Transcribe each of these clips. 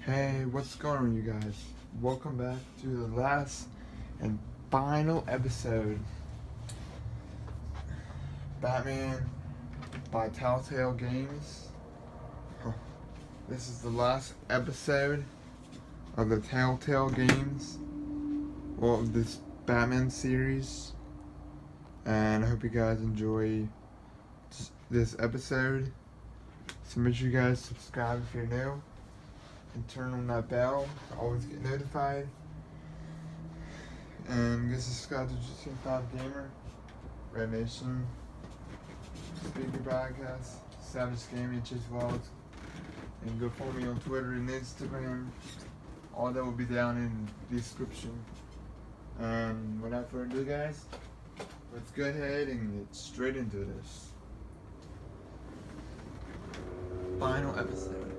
Hey, what's going on, you guys? Welcome back to the last and final episode. Batman by Telltale Games. This is the last episode of the Telltale Games, well, of this Batman series. And I hope you guys enjoy this episode. So make sure you guys subscribe if you're new. And turn on that bell to always get notified. And get subscribed to Just 5 Gamer, Red Nation, Speaker Podcast, Savage Gaming, Chase Vlogs, and go follow me on Twitter and Instagram. All that will be down in the description. And without further ado, guys, let's go ahead and get straight into this final episode.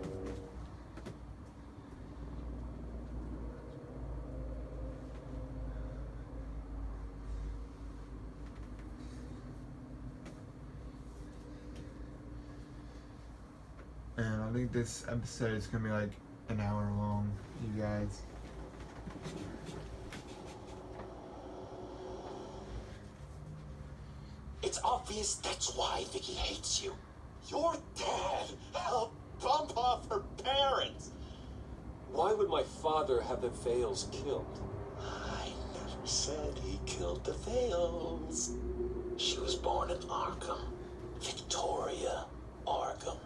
And I think this episode is gonna be like an hour long, you guys. It's obvious that's why Vicky hates you. Your dad helped bump off her parents. Why would my father have the Vales killed? I never said he killed the Vales. She was born in Arkham. Victoria Arkham.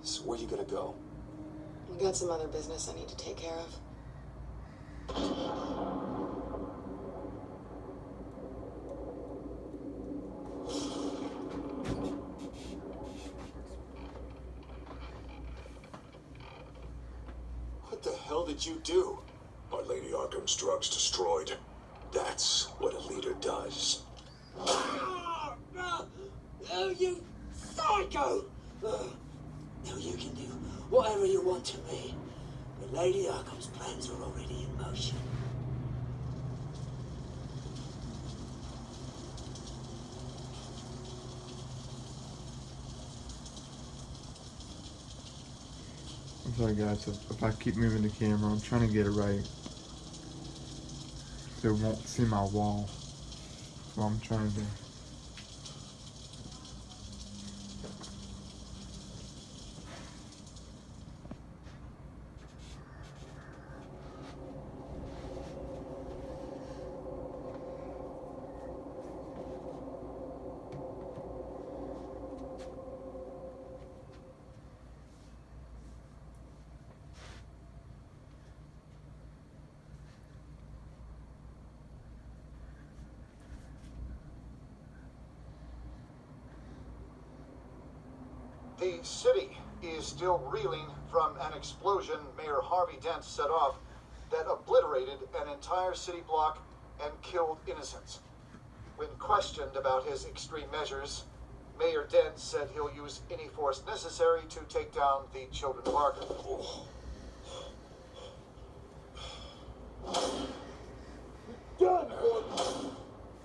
So where you gonna go? I got some other business I need to take care of. What the hell did you do? My Lady Arkham's drugs destroyed. That's what a leader does. Oh, you psycho! Now you can do whatever you want to me. But Lady Arkham's plans are already in motion. I'm sorry, guys, if I keep moving the camera, I'm trying to get it right so it won't see my wall. That's what I'm trying to do. The city is still reeling from an explosion Mayor Harvey Dent set off that obliterated an entire city block and killed innocents. When questioned about his extreme measures, Mayor Dent said he'll use any force necessary to take down the children of Arkham. Done, Gordon!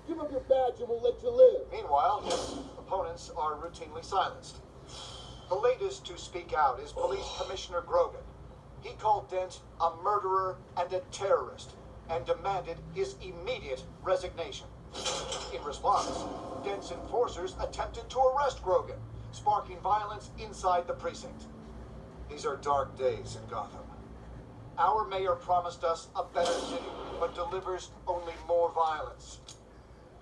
Give up your badge and we'll let you live. Meanwhile, his opponents are routinely silenced. The latest to speak out is Police Commissioner Grogan. He called Dent a murderer and a terrorist and demanded his immediate resignation. In response, Dent's enforcers attempted to arrest Grogan, sparking violence inside the precinct. These are dark days in Gotham. Our mayor promised us a better city, but delivers only more violence.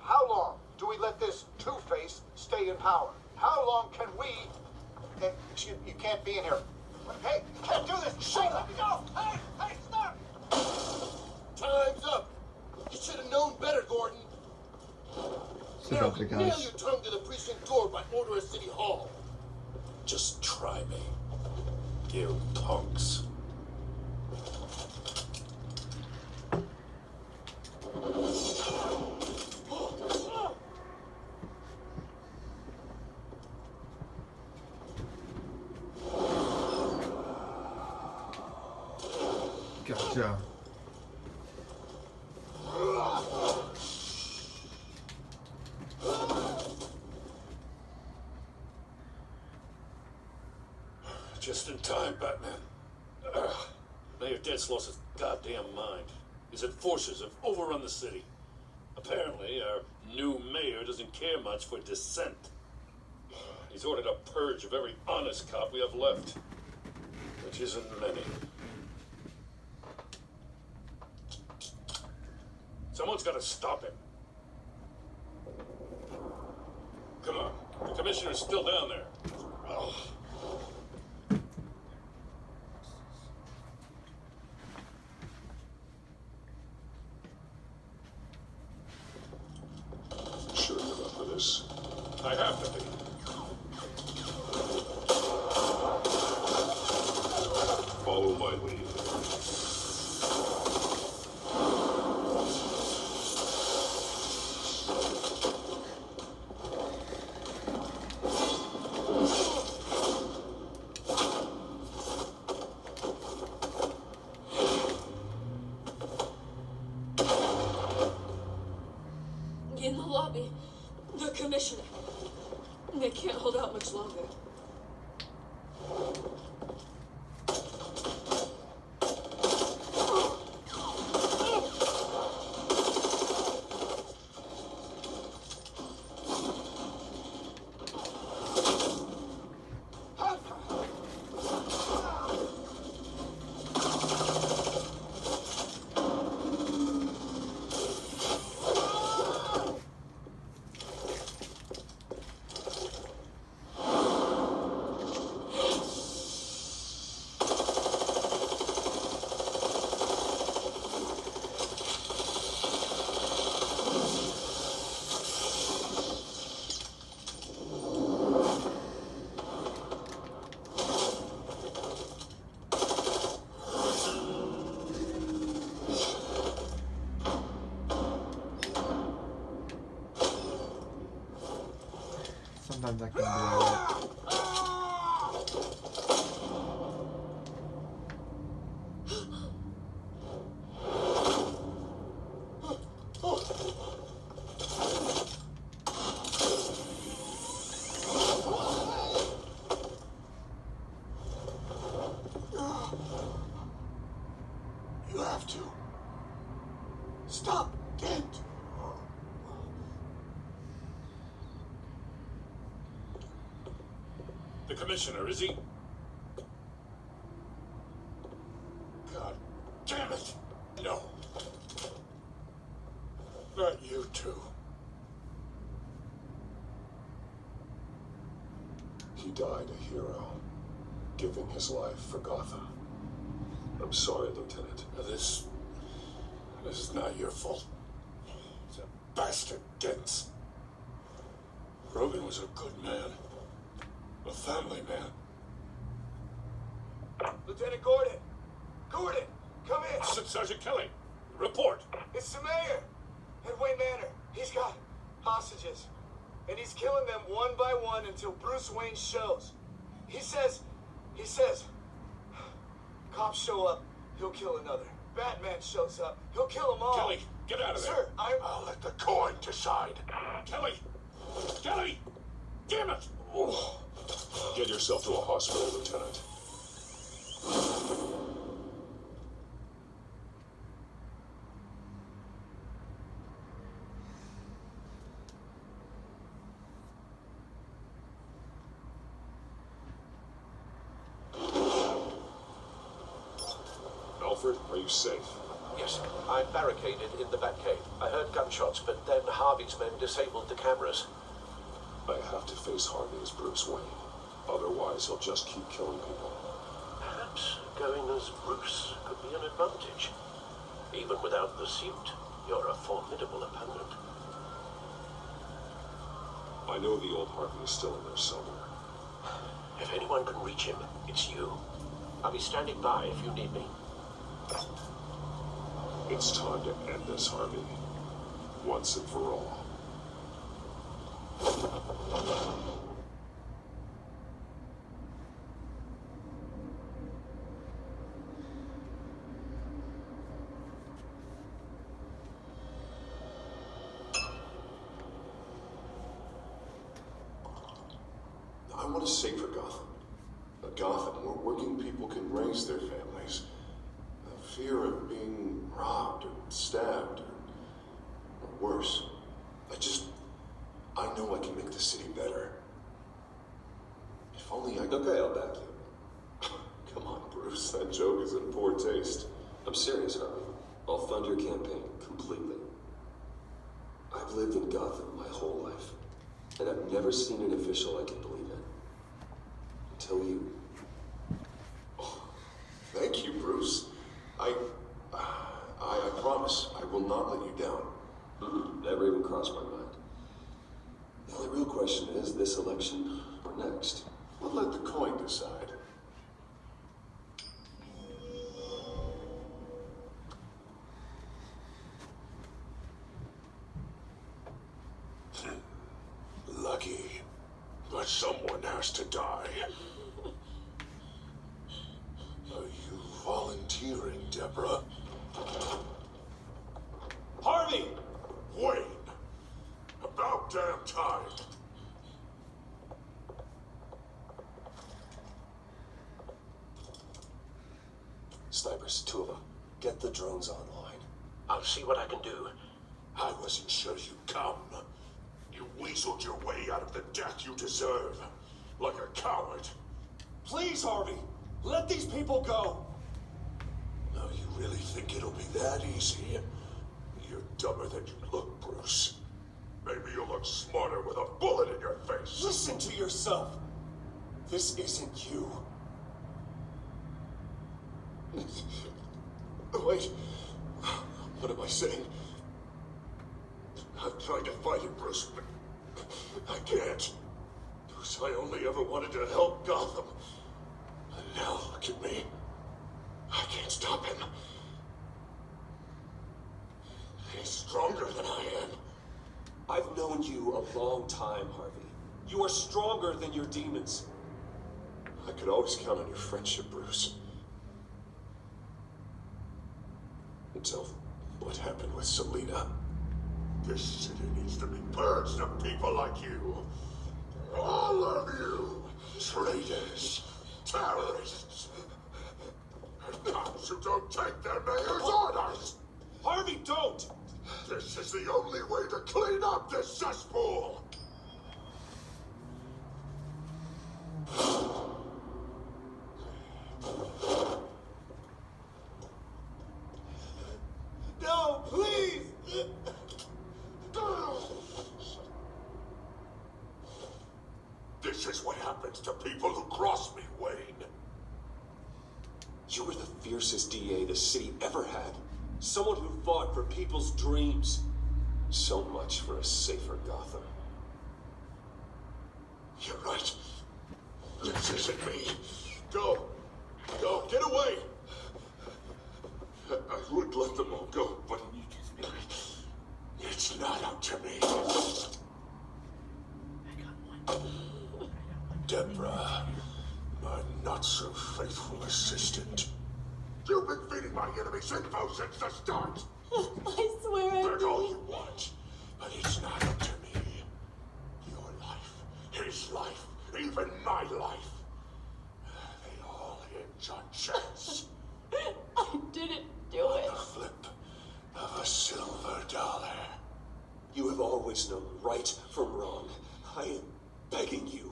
How long do we let this Two-Face stay in power? How long can we... Excuse me, you can't be in here. Hey, you can't do this! Shut up! Let me go! Hey, stop! Time's up. You should have known better, Gordon. So Now, about the nail guys. your tongue to the precinct door by order of City Hall. Just try me, you punks. Gotcha. Just in time, Batman. Mayor Dent's lost his goddamn mind. He said forces have overrun the city. Apparently, our new mayor doesn't care much for dissent. He's ordered a purge of every honest cop we have left, which isn't many. Someone's got to stop him. Come on, the commissioner's still down there. Oh. Sure you're up for this? I have to be. Follow my lead. In the lobby, the commissioner. They can't hold out much longer. Sometimes I can be alright. You have to. Stop, Dent! The commissioner, is he? God damn it! No. Not you two. He died a hero, giving his life for Gotham. I'm sorry, Lieutenant. This is not your fault. It's a bastard, Dent. Grogan was a good man. A family man. Lieutenant Gordon! Gordon! Come in! Sergeant Kelly, report. It's the mayor! At Wayne Manor. He's got hostages. And he's killing them one by one until Bruce Wayne shows. He says, cops show up, he'll kill another. Batman shows up, he'll kill them all. Kelly, get out of there. Sir, I'll let the coin decide. Kelly! Kelly! Damn it! Oh. Get yourself to a hospital, Lieutenant. Alfred, are you safe? Yes, I'm barricaded in the Batcave. I heard gunshots, but then Harvey's men disabled the cameras. I have to face Harvey as Bruce Wayne. Otherwise, he'll just keep killing people. Perhaps going as Bruce could be an advantage. Even without the suit, you're a formidable opponent. I know the old Harvey is still in there somewhere. If anyone can reach him, it's you. I'll be standing by if you need me. It's time to end this, Harvey. Once and for all. I want a safer Gotham. A Gotham, where working people can raise their families. The fear of being robbed or stabbed or worse. I know I can make the city better. If only I could... Okay, I'll back you. Come on, Bruce, that joke is in poor taste. I'm serious, Harvey. I'll fund your campaign completely. I've lived in Gotham my whole life, and I've never seen an official I can believe in. Until you. Oh, thank you, Bruce. I promise I will not let you down. Never even crossed my mind. The only real question is this election or next. We'll let the coin decide. Lucky. But someone has to die. Are you volunteering, Deborah? Harvey! Wayne! About damn time! Snipers, 2 of them. Get the drones online. I'll see what I can do. I wasn't sure you'd come. You weaseled your way out of the death you deserve. Like a coward. Please, Harvey! Let these people go! Now you really think it'll be that easy? You're dumber than you look, Bruce. Maybe you'll look smarter with a bullet in your face. Listen to yourself! This isn't you. Wait. What am I saying? I've tried to fight it, Bruce, but I can't. Bruce, I only ever wanted to help Gotham. And now look at me. I can't stop him. He's stronger than I am. I've known you a long time, Harvey. You are stronger than your demons. I could always count on your friendship, Bruce. Until what happened with Selena. This city needs to be purged of people like you. All of you! Traitors, terrorists, and cops who don't take their mayor's orders! Harvey, don't! This is the only way to clean up this cesspool! No, please! This is what happens to people who cross me, Wayne. You were the fiercest DA the city ever had. Someone who fought for people's dreams. So much for a safer Gotham. You're right. This isn't me. Go. Go. Get away. I would let them all go, but it's not up to me. Deborah, my not-so-faithful assistant. You've been feeding my enemies info since the start. I swear I Beg all didn't. you want, but it's not up to me. Your life, his life, even my life. They all hinge on chance. I didn't do it. The flip of a silver dollar. You have always known right from wrong. I am begging you.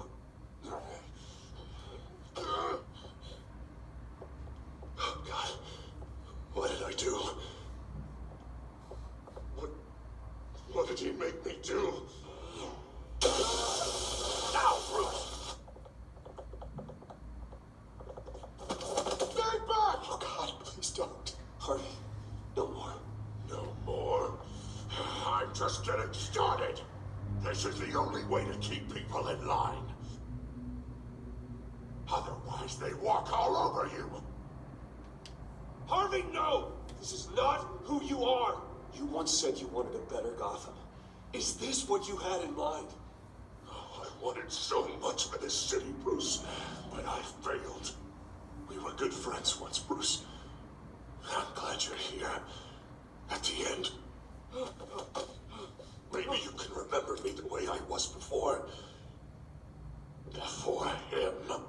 Oh, God. What did I do? What did he make me do? Now, Bruce! Stay back! Oh, God, please don't. Harvey, no more. No more. I'm just getting started. This is the only way to keep people in line. Otherwise, they walk all over you. Harvey, no! This is not who you are. You once said you wanted a better Gotham. Is this what you had in mind? Oh, I wanted so much for this city, Bruce, but I failed. We were good friends once, Bruce. I'm glad you're here. At the end. Maybe you can remember me the way I was before. Before him.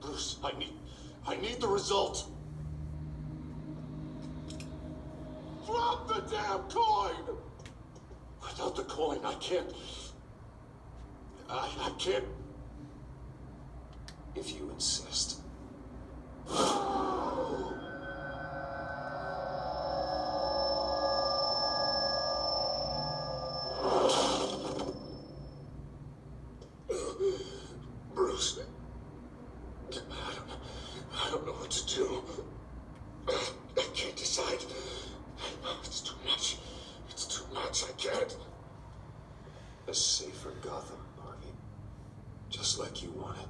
Bruce, I need the result. Drop the damn coin! Without the coin, I can't. I can't. If you insist. Bruce, I don't know what to do. I can't decide. It's too much. It's too much. I can't. A safer Gotham, Harvey. Just like you wanted.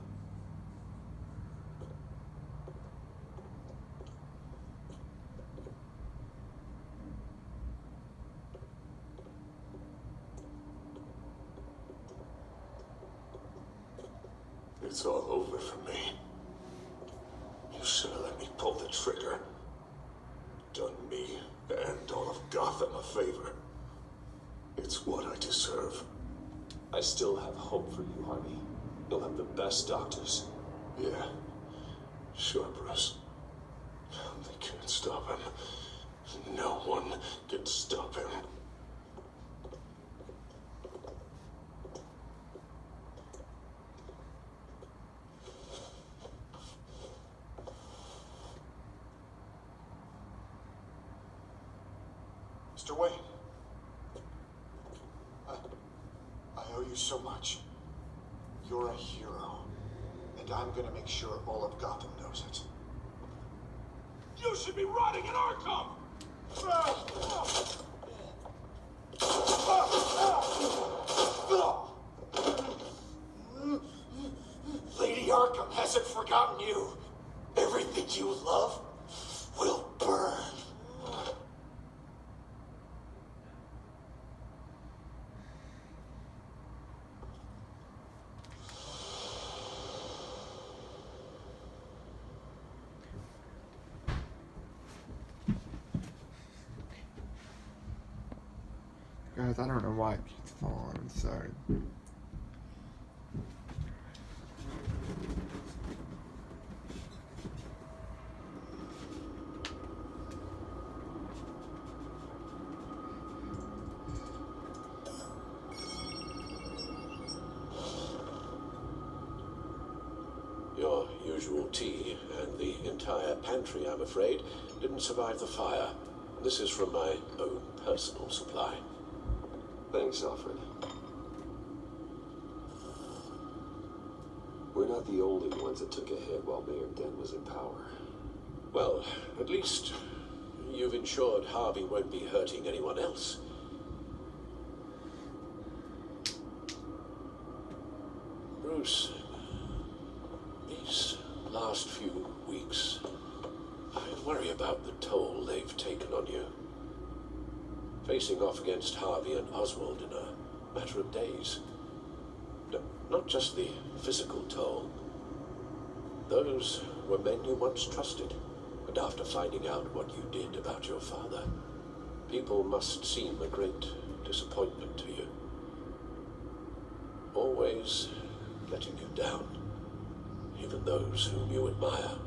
It's all over for me. You should have let me pull the trigger. Done me and all of Gotham a favor. It's what I deserve. I still have hope for you, Harvey. You'll have the best doctors. Yeah, sure, Bruce. They can't stop him. No one can stop him. Mr. Wayne, I owe you so much. You're a hero, and I'm gonna make sure all of Gotham knows it. You should be rotting in Arkham! Lady Arkham hasn't forgotten you. Everything you love will burn. Guys, I don't know why it keeps falling, sorry. Your usual tea and the entire pantry, I'm afraid, didn't survive the fire. This is from my own personal supply. Thanks, Alfred. We're not the only ones that took a hit while Mayor Dent was in power. Well, at least you've ensured Harvey won't be hurting anyone else. Bruce, these last few weeks, I worry about the toll they've taken on you. Facing off against Harvey and Oswald in a matter of days. Not just the physical toll. Those were men you once trusted, and after finding out what you did about your father, people must seem a great disappointment to you. Always letting you down, even those whom you admire.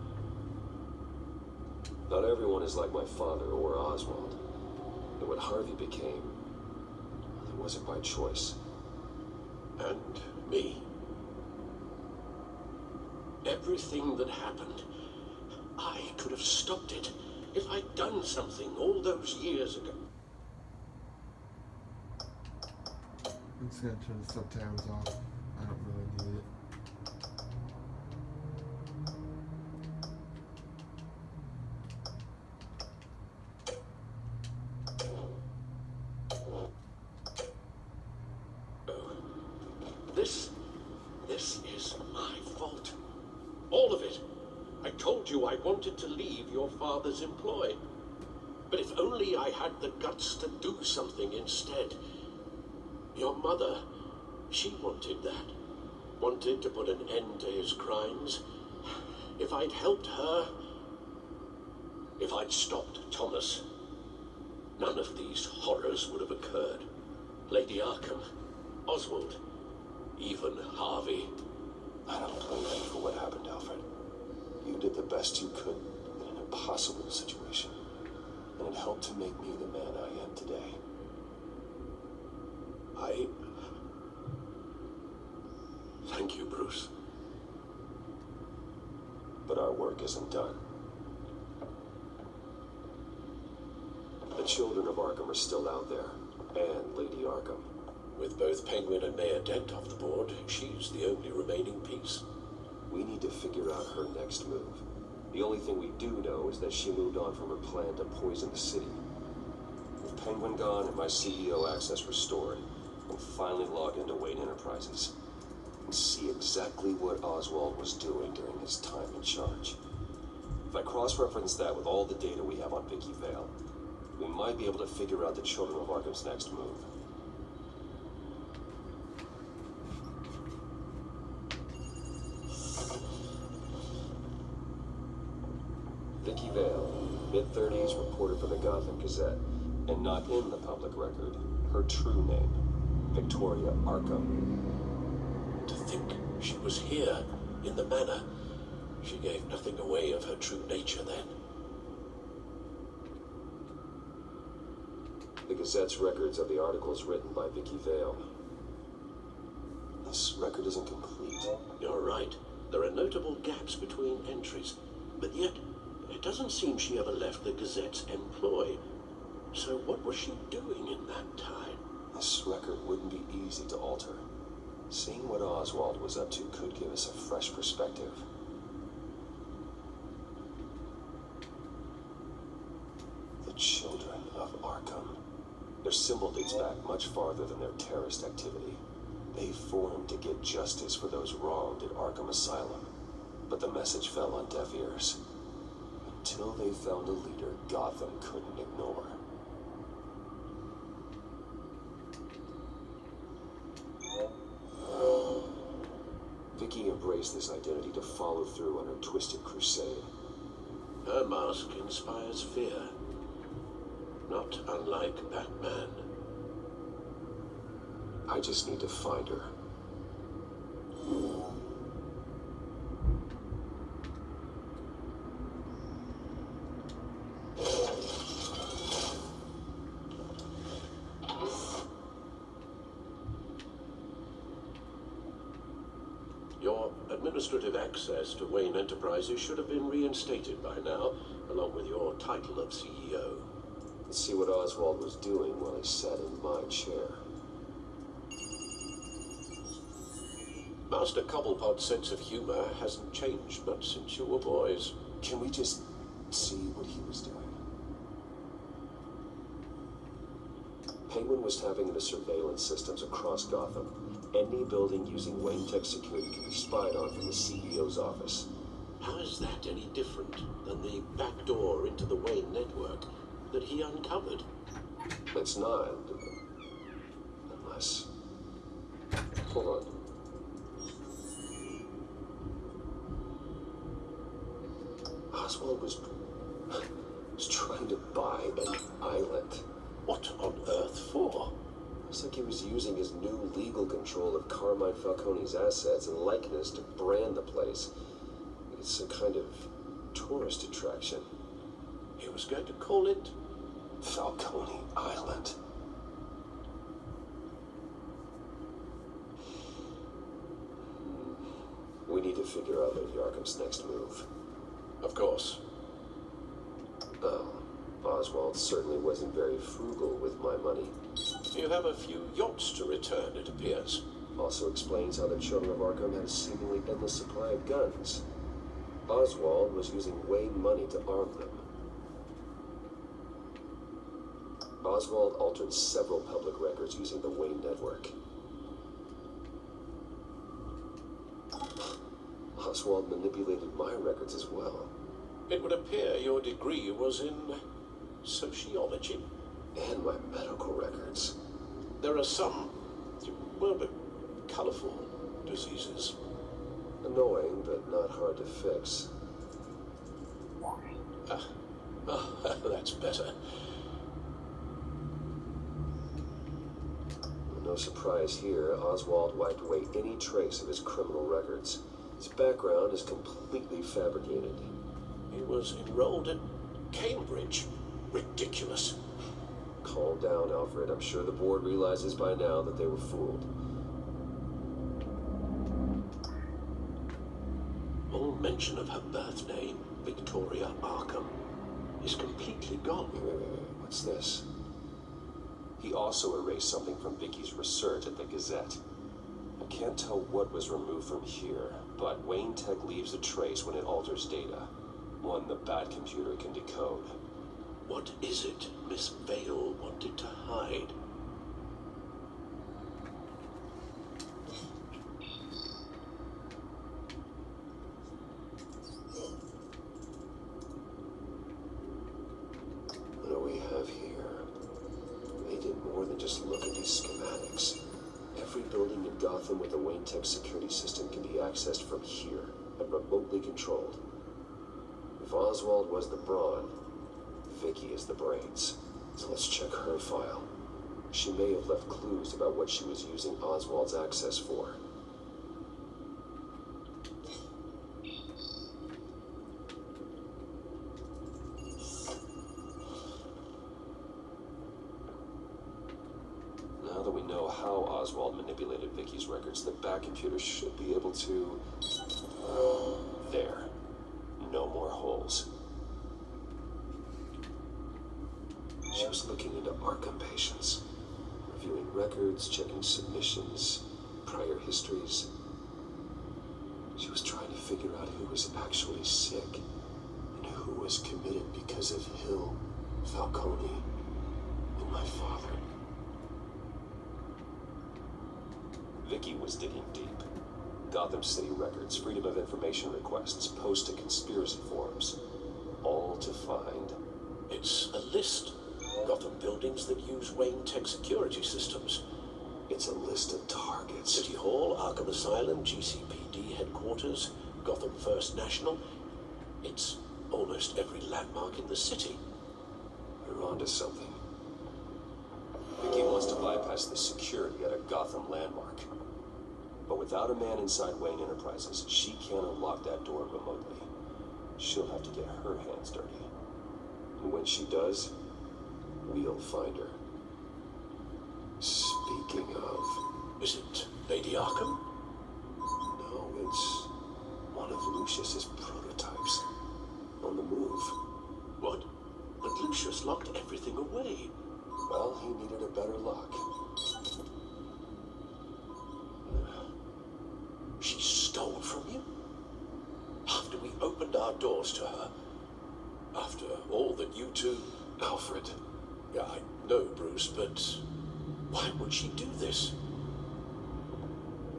Not everyone is like my father or Oswald. And what Harvey became, it wasn't by choice. And me. Everything that happened, I could have stopped it if I'd done something all those years ago. I'm just gonna turn the subtitles off. I don't really need it. This is my fault. All of it. I told you I wanted to leave your father's employ. But if only I had the guts to do something instead. Your mother, she wanted that. Wanted to put an end to his crimes. If I'd helped her, if I'd stopped Thomas, none of these horrors would have occurred. Lady Arkham, Oswald, even Harvey. I don't blame you for what happened, Alfred. You did the best you could in an impossible situation, and it helped to make me the man I am today. Thank you, Bruce. But our work isn't done. The children of Arkham are still out there, and Lady Arkham. With both Penguin and Mayor Dent off the board, she's the only remaining piece. We need to figure out her next move. The only thing we do know is that she moved on from her plan to poison the city. With Penguin gone and my CEO access restored, we'll finally log into Wayne Enterprises and see exactly what Oswald was doing during his time in charge. If I cross-reference that with all the data we have on Vicky Vale, we might be able to figure out the Children of Arkham's next move. Vicky Vale, mid-30s, reporter for the Gotham Gazette, and not in the public record, her true name, Victoria Arkham. To think she was here, in the manor. She gave nothing away of her true nature then. The Gazette's records of the articles written by Vicky Vale. This record isn't complete. You're right. There are notable gaps between entries, but yet it doesn't seem she ever left the Gazette's employ. So what was she doing in that time? This record wouldn't be easy to alter. Seeing what Oswald was up to could give us a fresh perspective. The Children of Arkham. Their symbol dates back much farther than their terrorist activity. They formed to get justice for those wronged at Arkham Asylum. But the message fell on deaf ears. Until they found a leader Gotham couldn't ignore. Vicky embraced this identity to follow through on her twisted crusade. Her mask inspires fear. Not unlike Batman. I just need to find her. Your administrative access to Wayne Enterprises should have been reinstated by now, along with your title of CEO. Let's see what Oswald was doing while he sat in my chair. Master Cobblepot's sense of humor hasn't changed much since you were boys. Can we just see what he was doing? Penguin was tapping into surveillance systems across Gotham. Any building using Wayne Tech security can be spied on from the CEO's office. How is that any different than the back door into the Wayne network that he uncovered? It's not. Unless... Hold on. Oswald was trying to buy an island. What on earth for? Looks like he was using his new legal control of Carmine Falcone's assets and likeness to brand the place. It's some kind of tourist attraction. He was going to call it Falcone Island. We need to figure out Lady Arkham's next move. Of course. Oswald certainly wasn't very frugal with my money. You have a few yachts to return, it appears. Also explains how the Children of Arkham had a seemingly endless supply of guns. Oswald was using Wayne money to arm them. Oswald altered several public records using the Wayne network. Oswald manipulated my records as well. It would appear your degree was in sociology. And my medical records. There are some, well, but colorful diseases. Annoying, but not hard to fix. That's better. No surprise here, Oswald wiped away any trace of his criminal records. His background is completely fabricated. He was enrolled at Cambridge. Ridiculous. Calm down, Alfred. I'm sure the board realizes by now that they were fooled. All mention of her birth name, Victoria Arkham, is completely gone. Wait. What's this? He also erased something from Vicky's research at the Gazette. I can't tell what was removed from here, but Wayne Tech leaves a trace when it alters data. One the bad computer can decode. What is it Miss Vale wanted to hide? What do we have here? They did more than just look at these schematics. Every building in Gotham with a Wayne Tech security system can be accessed from here and remotely controlled. If Oswald was the brawn, Vicky is the brains. So let's check her file. She may have left clues about what she was using Oswald's access for. Now that we know how Oswald manipulated Vicky's records, the back computer should be able to... There. No more holes. She was looking into Arkham patients, reviewing records, checking submissions, prior histories. She was trying to figure out who was actually sick and who was committed because of Hill, Falcone, and my father. Vicky was digging deep. Gotham City records, Freedom of Information requests, posted conspiracy forums. All to find... It's a list. Gotham buildings that use Wayne Tech security systems. It's a list of targets. City Hall, Arkham Asylum, GCPD headquarters, Gotham First National. It's almost every landmark in the city. You're onto something. Vicky wants to bypass the security at a Gotham landmark. But without a man inside Wayne Enterprises, she can't unlock that door remotely. She'll have to get her hands dirty. And when she does, we'll find her. Speaking of... Is it Lady Arkham? No, it's one of Lucius's prototypes. On the move. What? But Lucius locked everything away. Well, he needed a better lock. She stole from you? After we opened our doors to her? After all that you two... Alfred. Yeah, I know, Bruce, but why would she do this?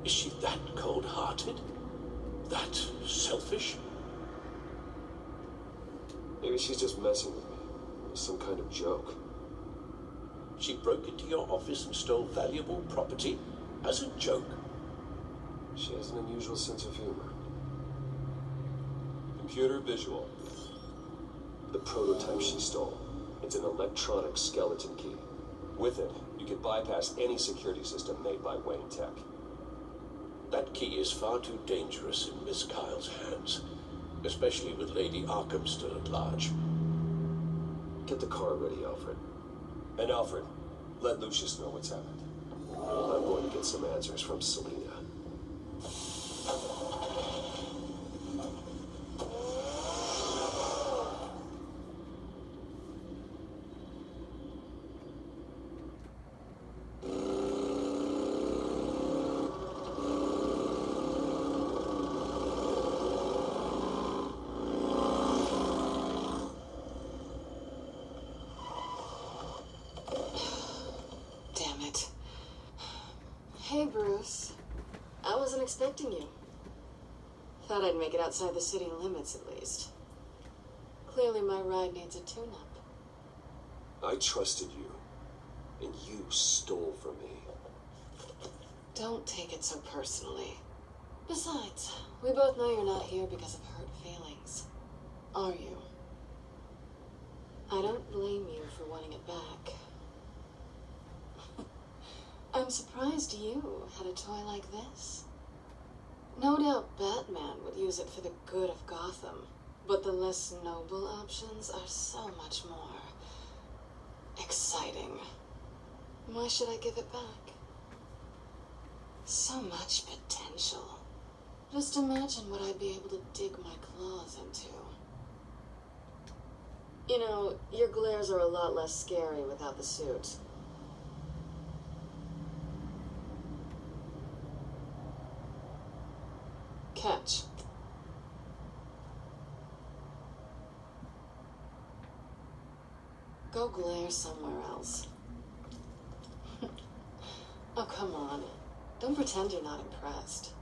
Is she that cold-hearted? That selfish? Maybe she's just messing with me. It's some kind of joke. She broke into your office and stole valuable property as a joke. She has an unusual sense of humor. Computer visual. The prototype she stole. It's an electronic skeleton key. With it, you can bypass any security system made by Wayne Tech. That key is far too dangerous in Miss Kyle's hands, especially with Lady Arkham still at large. Get the car ready, Alfred. And Alfred, let Lucius know what's happened. I'm going to get some answers from Selina. Damn it. Hey, Bruce. I wasn't expecting you. Thought I'd make it outside the city limits, at least. Clearly my ride needs a tune-up. I trusted you, and you stole from me. Don't take it so personally. Besides, we both know you're not here because of hurt feelings. Are you? I don't blame you for wanting it back. I I'm surprised you had a toy like this. No doubt Batman would use it for the good of Gotham, but the less noble options are so much more exciting. Why should I give it back? So much potential. Just imagine what I'd be able to dig my claws into. You know, your glares are a lot less scary without the suit. Catch. Go glare somewhere else. Oh, come on. Don't pretend you're not impressed.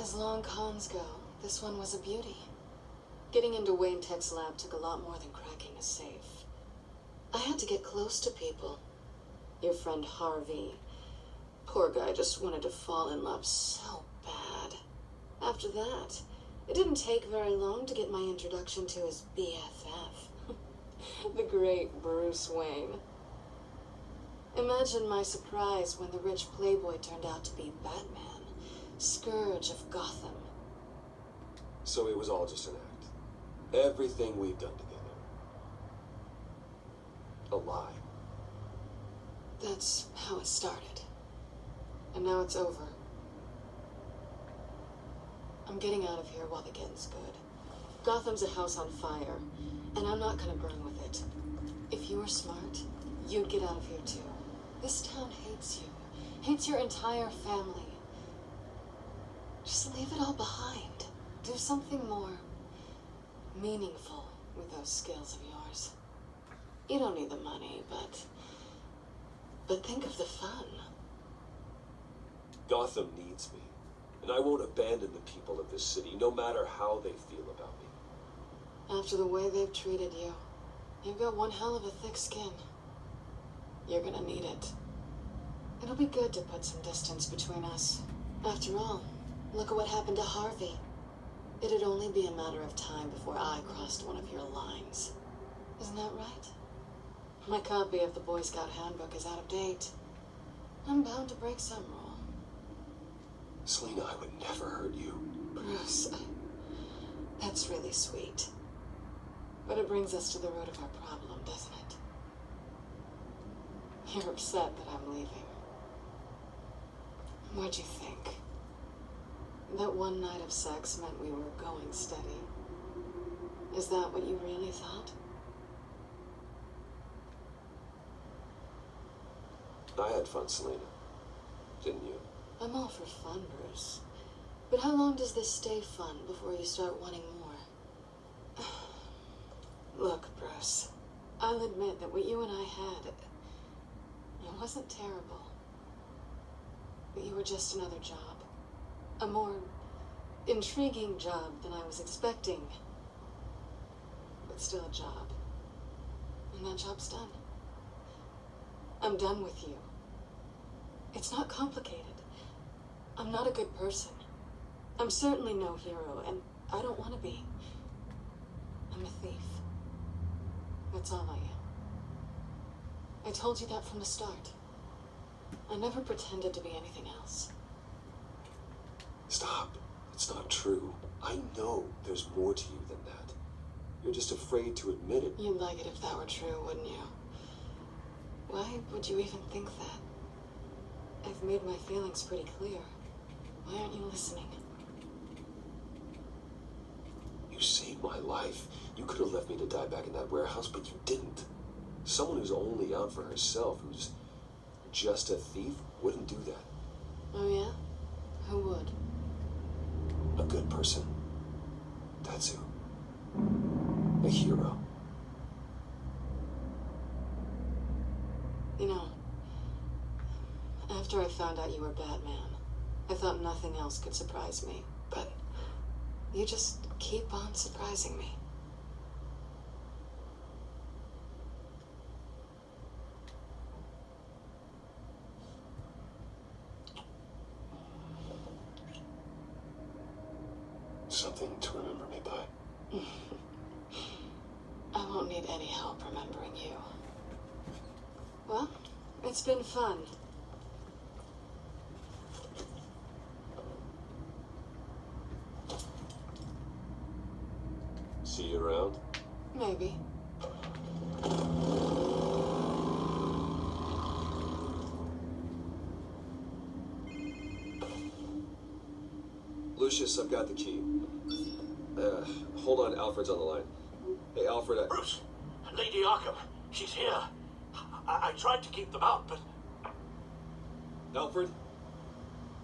As long cons go, this one was a beauty. Getting into Wayne Tech's lab took a lot more than cracking a safe. I had to get close to people. Your friend Harvey. Poor guy just wanted to fall in love so bad. After that, it didn't take very long to get my introduction to his BFF. The great Bruce Wayne. Imagine my surprise when the rich playboy turned out to be Batman, Scourge of Gotham. So it was all just an act. Everything we've done together. A lie. That's how it started. And now it's over. I'm getting out of here while the getting's good. Gotham's a house on fire, and I'm not gonna burn with it. If you were smart, you'd get out of here too. This town hates you. Hates your entire family. Just leave it all behind. Do something more meaningful with those skills of yours. You don't need the money, but think of the fun. Gotham needs me, and I won't abandon the people of this city, no matter how they feel about me. After the way they've treated you, you've got one hell of a thick skin. You're gonna need it. It'll be good to put some distance between us. After all, look at what happened to Harvey. It'd only be a matter of time before I crossed one of your lines. Isn't that right? My copy of the Boy Scout Handbook is out of date. I'm bound to break some rule. Selina, I would never hurt you. Bruce, that's really sweet. But it brings us to the root of our problem, doesn't it? You're upset that I'm leaving. What'd you think? That one night of sex meant we were going steady. Is that what you really thought? I had fun, Selina. Didn't you? I'm all for fun, Bruce. But how long does this stay fun before you start wanting more? Look, Bruce, I'll admit that what you and I had, it wasn't terrible. But you were just another job. A more intriguing job than I was expecting. But still a job. And that job's done. I'm done with you. It's not complicated. I'm not a good person. I'm certainly no hero, and I don't want to be. I'm a thief. That's all I am. I told you that from the start. I never pretended to be anything else. Stop. It's not true. I know there's more to you than that. You're just afraid to admit it. You'd like it if that were true, wouldn't you? Why would you even think that? I've made my feelings pretty clear. Why aren't you listening? You saved my life. You could have left me to die back in that warehouse, but you didn't. Someone who's only out for herself, who's just a thief, wouldn't do that. Oh yeah? Who would? A good person. That's who. A hero. You know, after I found out you were Batman, I thought nothing else could surprise me, but you just keep on surprising me. Something to remember me by. I won't need any help remembering you. Well, It's been fun. See you around? Maybe. Lucius, I've got the key. Hold on, Alfred's on the line. Hey, Alfred, Bruce, Lady Arkham, she's here. I tried to keep them out, but... Alfred?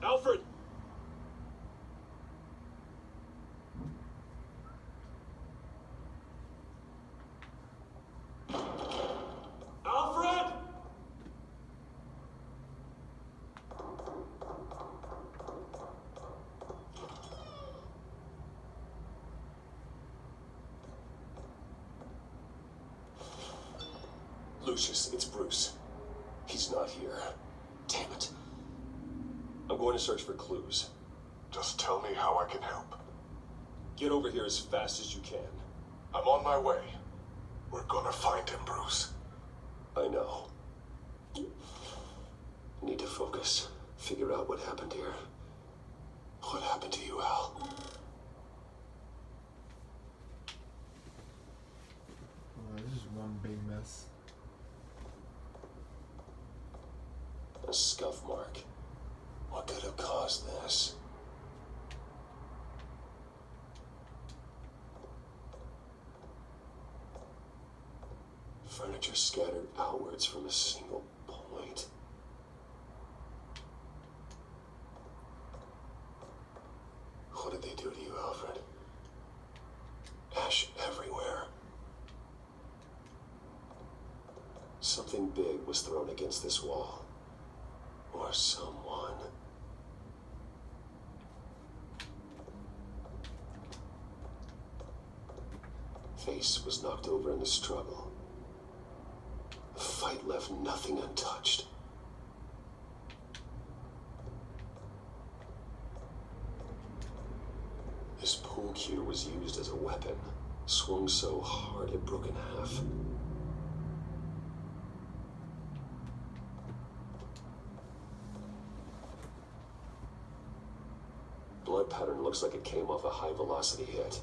Alfred! Alfred! Lucius, it's Bruce. He's not here. Damn it. I'm going to search for clues. Just tell me how I can help. Get over here as fast as you can. I'm on my way. We're gonna find him, Bruce. I know. Need to focus. Figure out what happened here. What happened to you, Al? Oh, this is one big mess. A scuff mark. What could have caused this? Furniture scattered outwards from a single point. What did they do to you, Alfred? Ash everywhere. Something big was thrown against this wall. Or someone. Face was knocked over in the struggle. The fight left nothing untouched. This pool cue was used as a weapon, swung so hard it broke in half. Blood pattern looks like it came off a high-velocity hit.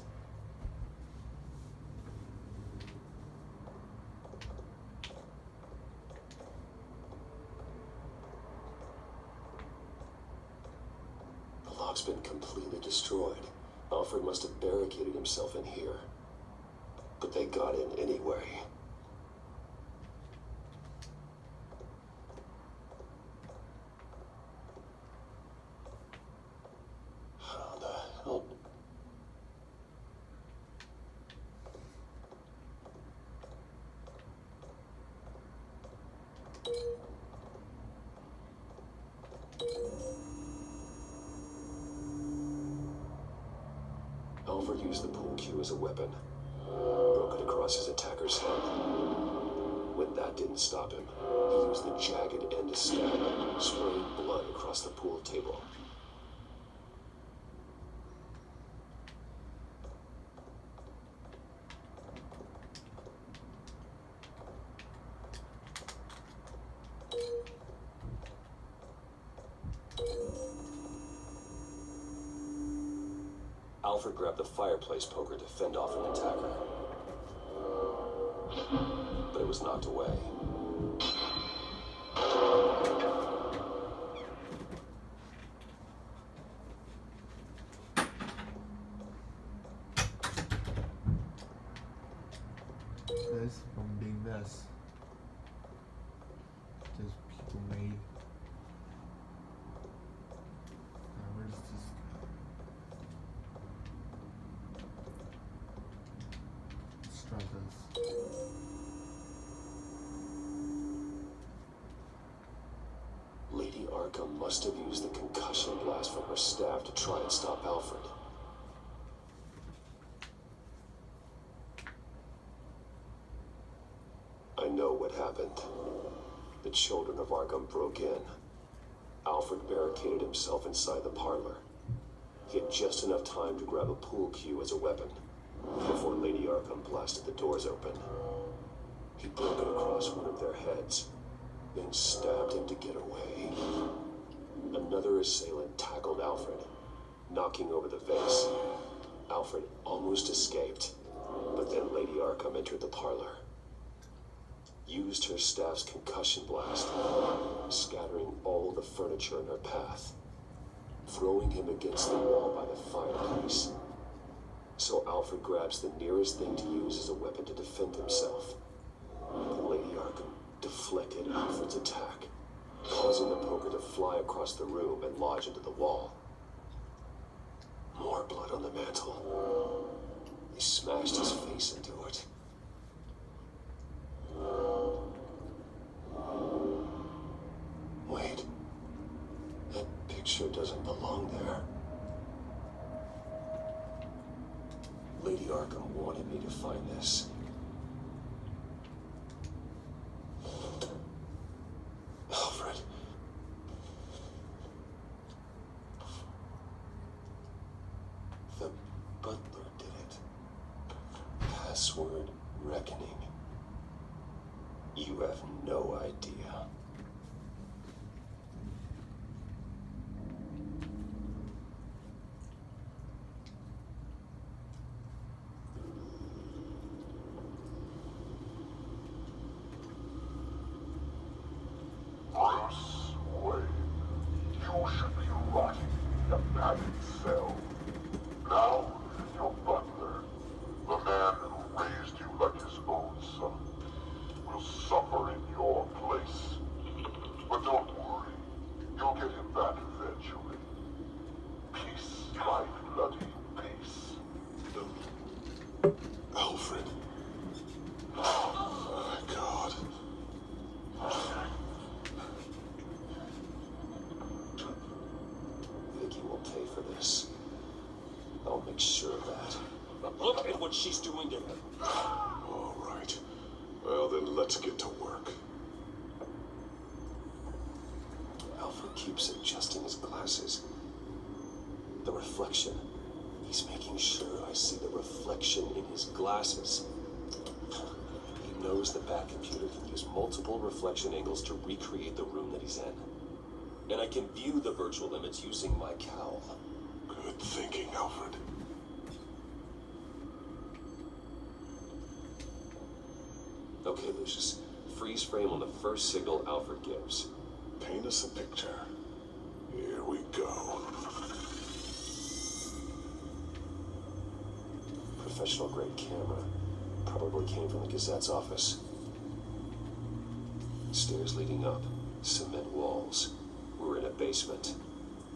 The lock's been completely destroyed. Alfred must have barricaded himself in here. But they got in anyway. How the hell? Alfred used the pool cue as a weapon. Broke it across his attacker's head. When that didn't stop him, he used the jagged end to stab him, spraying blood across the pool table. Alfred grabbed the fireplace poker to fend off an attacker. But it was knocked away. This is one big mess. Just people made. Now where's this go? Let's try this. Lady Arkham must have used the concussion blast from her staff to try and stop Alfred. I know what happened. The children of Arkham broke in. Alfred barricaded himself inside the parlor. He had just enough time to grab a pool cue as a weapon before Lady Arkham blasted the doors open. He broke it across one of their heads, then stabbed him to get away. Another assailant tackled Alfred, knocking over the vase. Alfred almost escaped, but then Lady Arkham entered the parlor, used her staff's concussion blast, scattering all the furniture in her path, throwing him against the wall by the fireplace. So Alfred grabs the nearest thing to use as a weapon to defend himself. But Lady Arkham deflected Alfred's attack, causing the poker to fly across the room and lodge into the wall. More blood on the mantle. He smashed his face into it. Wait. That picture doesn't belong there. Lady Arkham wanted me to find this. Alfred. The butler did it. Password reckoning. You have no idea. Bruce Wayne, you should be rotting in a padded cell. Now, your butler, the man who raised you like his own son, will suffer in your place. But don't worry, you'll get him back eventually. Peace, my bloody peace. Alfred. Oh my God. Vicky will pay for this. I'll make sure of that. Look at what she's doing to him. All right. Well, then let's get to work. Alfred keeps adjusting his glasses. The reflection. He's making sure I see the reflection in his glasses. He knows the back computer can use multiple reflection angles to recreate the room that he's in. And I can view the virtual limits using my cowl. Good thinking, Alfred. Okay, Lucius. Freeze frame on the first signal Alfred gives. Paint us a picture. Here we go. Professional grade camera. Probably came from the Gazette's office. Stairs leading up. Cement walls. We're in a basement.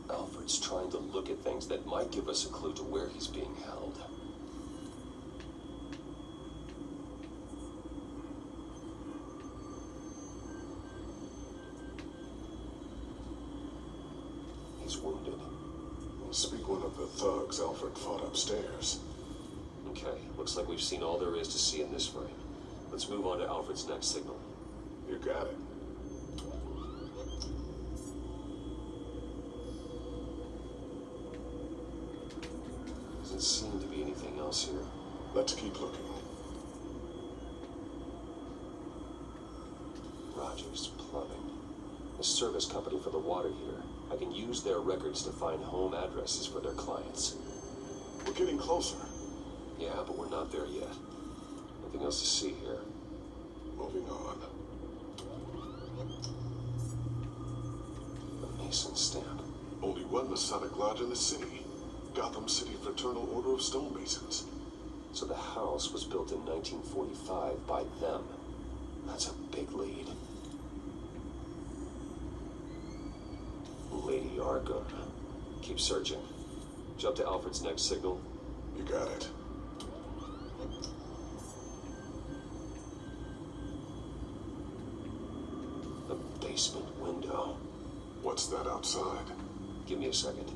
Alfred's trying to look at things that might give us a clue to where he's being held. He's wounded. Speak one of the thugs Alfred fought upstairs. Okay, looks like we've seen all there is to see in this frame. Let's move on to Alfred's next signal. You got it. Doesn't seem to be anything else here. Let's keep looking. Rogers Plumbing. The service company for the water heater. I can use their records to find home addresses for their clients. We're getting closer. Yeah, but we're not there yet. Nothing else to see here. Moving on. The Mason stamp. Only one Masonic lodge in the city. Gotham City Fraternal Order of Stonemasons. So the house was built in 1945 by them. That's a big lead. Lady Arkham. Keep searching. Jump to Alfred's next signal. You got it. The basement window. What's that outside? Give me a second.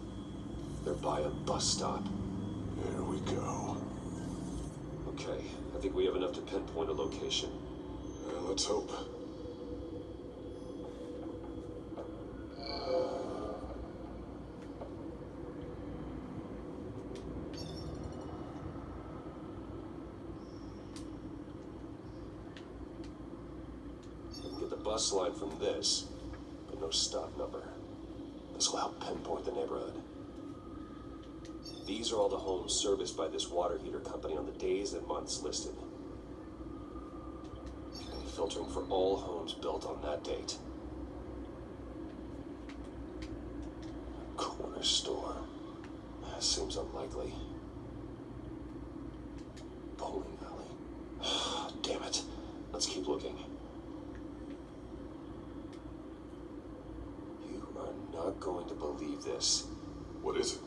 They're by a bus stop. Here we go. Okay, I think we have enough to pinpoint a location. Let's hope. bus line from this, but no stop number. This will help pinpoint the neighborhood. These are all the homes serviced by this water heater company on the days and months listed. And filtering for all homes built on that date. Corner store. That seems unlikely. Bowling alley. Damn it. Let's keep looking. You are not going to believe this. What is it?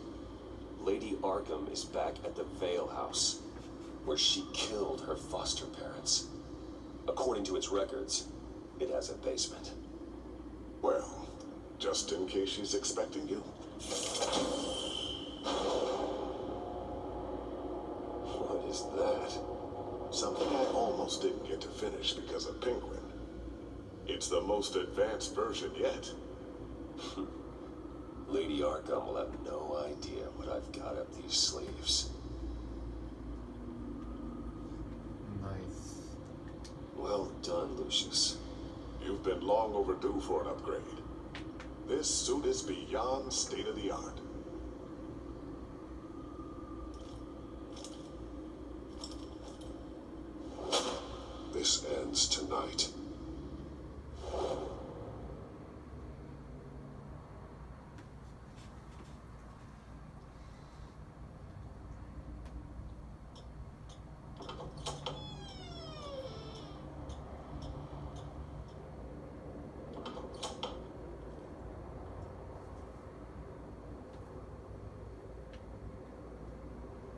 Lady Arkham is back at the Vale House, where she killed her foster parents. According to its records, it has a basement. Well, just in case she's expecting you. What is that? Something I almost didn't get to finish because of Penguin. It's the most advanced version yet. Lady Arkham will have no idea what I've got up these sleeves. Nice. Well done, Lucius. You've been long overdue for an upgrade. This suit is beyond state-of-the-art. This ends tonight.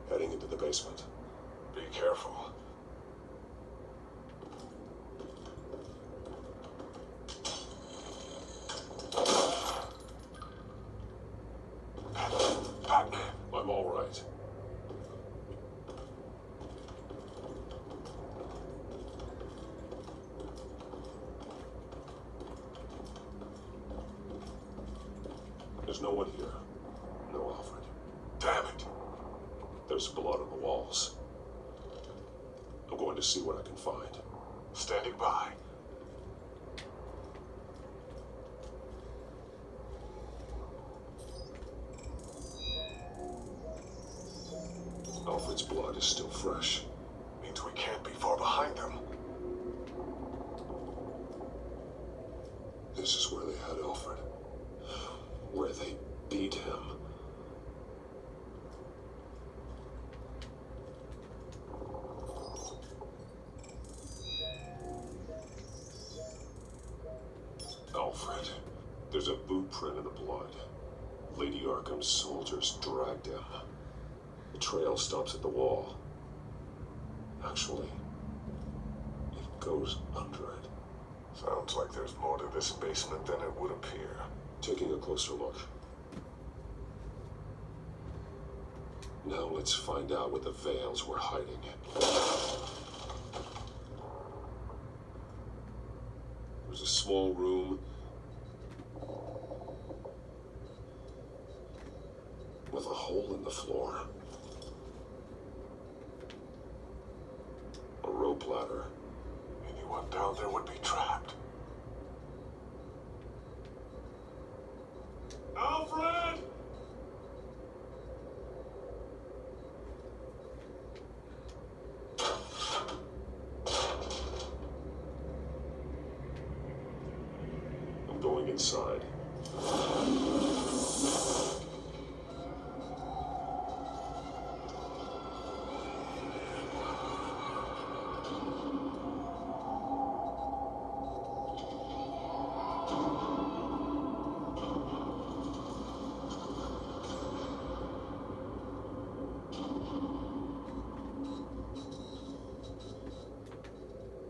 Heading into the basement. Be careful. Batman! I'm all right. There's no one here. No Alfred. Damn it! There's blood on the walls. I'm going to see what I can find. Standing by. Alfred's blood is still fresh. Means we can't be far behind them. This is where they had Alfred. Where they beat him. Alfred. There's a boot print in the blood. Lady Arkham's soldiers dragged him. The trail stops at the wall. Actually, it goes under it. Sounds like there's more to this basement than it would appear. Taking a closer look. Now let's find out what the Vales were hiding. There's a small room with a hole in the floor. A rope ladder. Anyone down there would be trapped. Alfred! I'm going inside.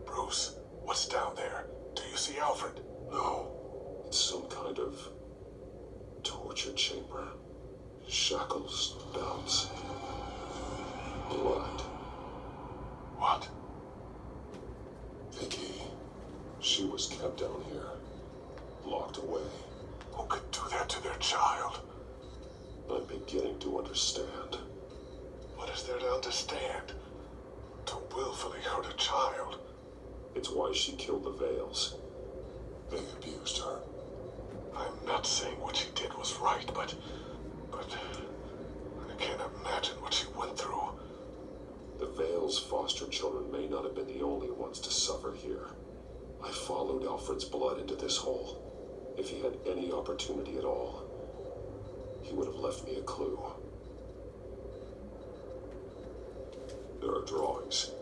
Bruce, what's down there? Do you see Alfred? No. It's some kind of torture chamber. Shackles, belts, blood. What? Vicky. She was kept down here. Locked away. Who could do that to their child? I'm beginning to understand. What is there to understand? To willfully hurt a child? It's why she killed the Vales. They abused her. I'm not saying what she did was right, but I can't imagine what she went through. The Vale's foster children may not have been the only ones to suffer here. I followed Alfred's blood into this hole. If he had any opportunity at all, he would have left me a clue. There are drawings.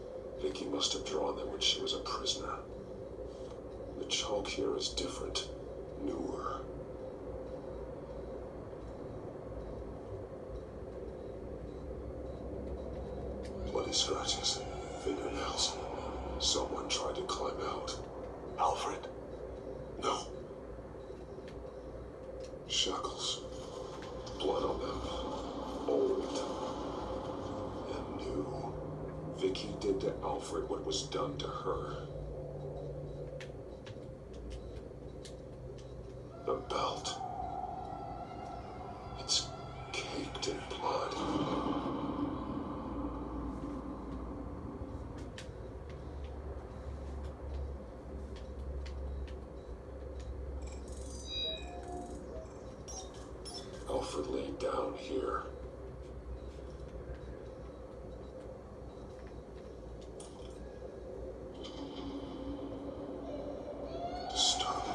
Vicky must have drawn them when she was a prisoner. The chalk here is different, newer. Bloody scratches, fingernails. Someone tried to climb out. Alfred? No. Shackles. Blood on them. Old. And new. Vicky did to Alfred what was done to her. The belt. It's caked in blood. Alfred laid down here. Disturbing.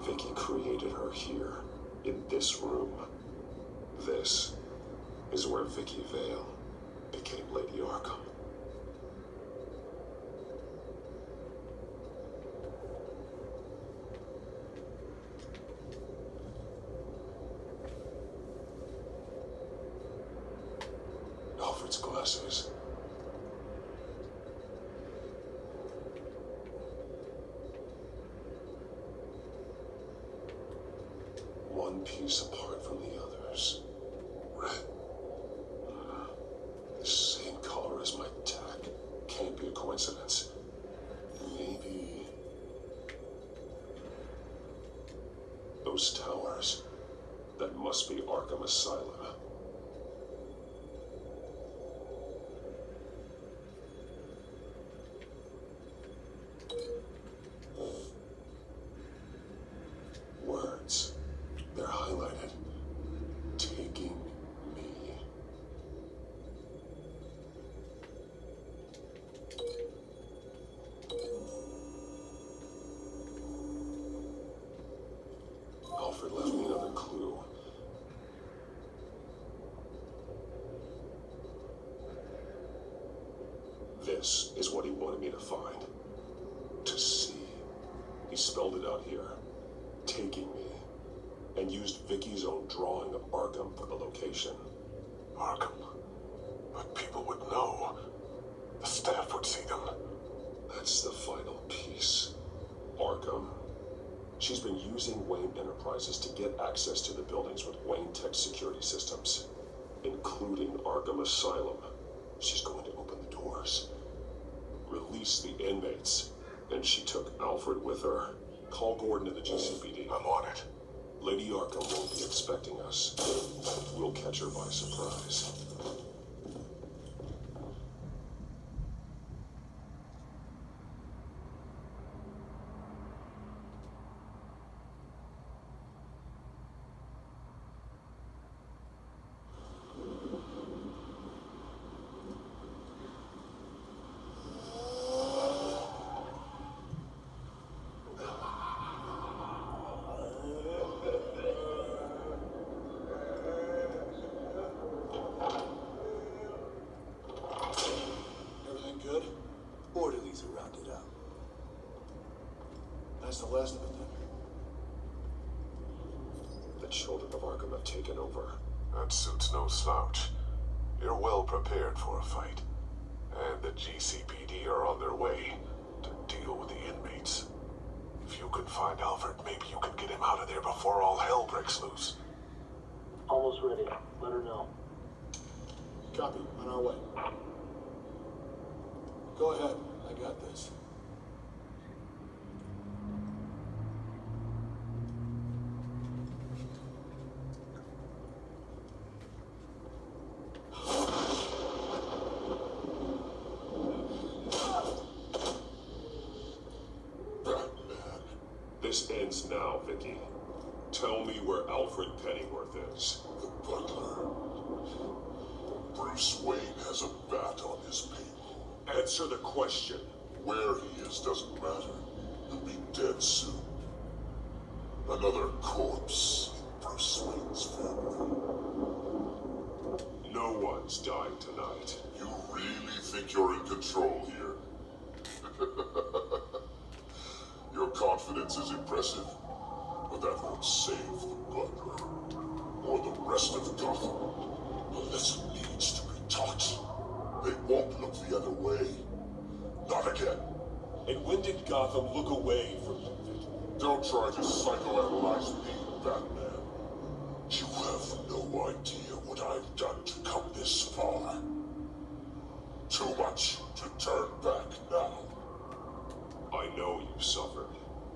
Vicky created her here, in this room. This is where Vicky Vale became Lady Arkham. Alfred's glasses. One piece apart from the others. Red. The same color as my tack. Can't be a coincidence. Maybe... those towers. That must be Arkham Asylum. Words. They're highlighted. Taking me. Alfred left me another clue. This is what he wanted me to find. To see. He spelled it out here. Taking me. And used Vicky's own drawing of Arkham for the location. Arkham? But people would know. The staff would see them. That's the final piece. Arkham. She's been using Wayne Enterprises to get access to the buildings with Wayne Tech security systems, including Arkham Asylum. She's going to open the doors, release the inmates, and she took Alfred with her. Call Gordon to the GCPD. I'm on it. Lady Arkham won't be expecting us. We'll catch her by surprise. Orderlies are rounded up. That's the last of it then. The children of Arkham have taken over. That suit's no slouch. You're well prepared for a fight. And the GCPD are on their way to deal with the inmates. If you can find Alfred, maybe you can get him out of there before all hell breaks loose. Almost ready. Let her know. Copy. On our way. Go ahead. I got this. evidence now, Vicky. Tell me where Alfred Pennyworth is. The butler. Bruce Wayne has a bat on his payroll. Answer the question. Where he is doesn't matter. He'll be dead soon. Another corpse in Bruce Wayne's family. No one's dying tonight. You really think you're in control here? Your confidence is impressive, but that won't save the butler or the rest of Gotham. A lesson needs to be taught. They won't look the other way. Not again. And when did Gotham look away from you, Vicky? Don't try to psychoanalyze me, Batman. You have no idea what I've done to come this far. Too much to turn back now. I know you suffered.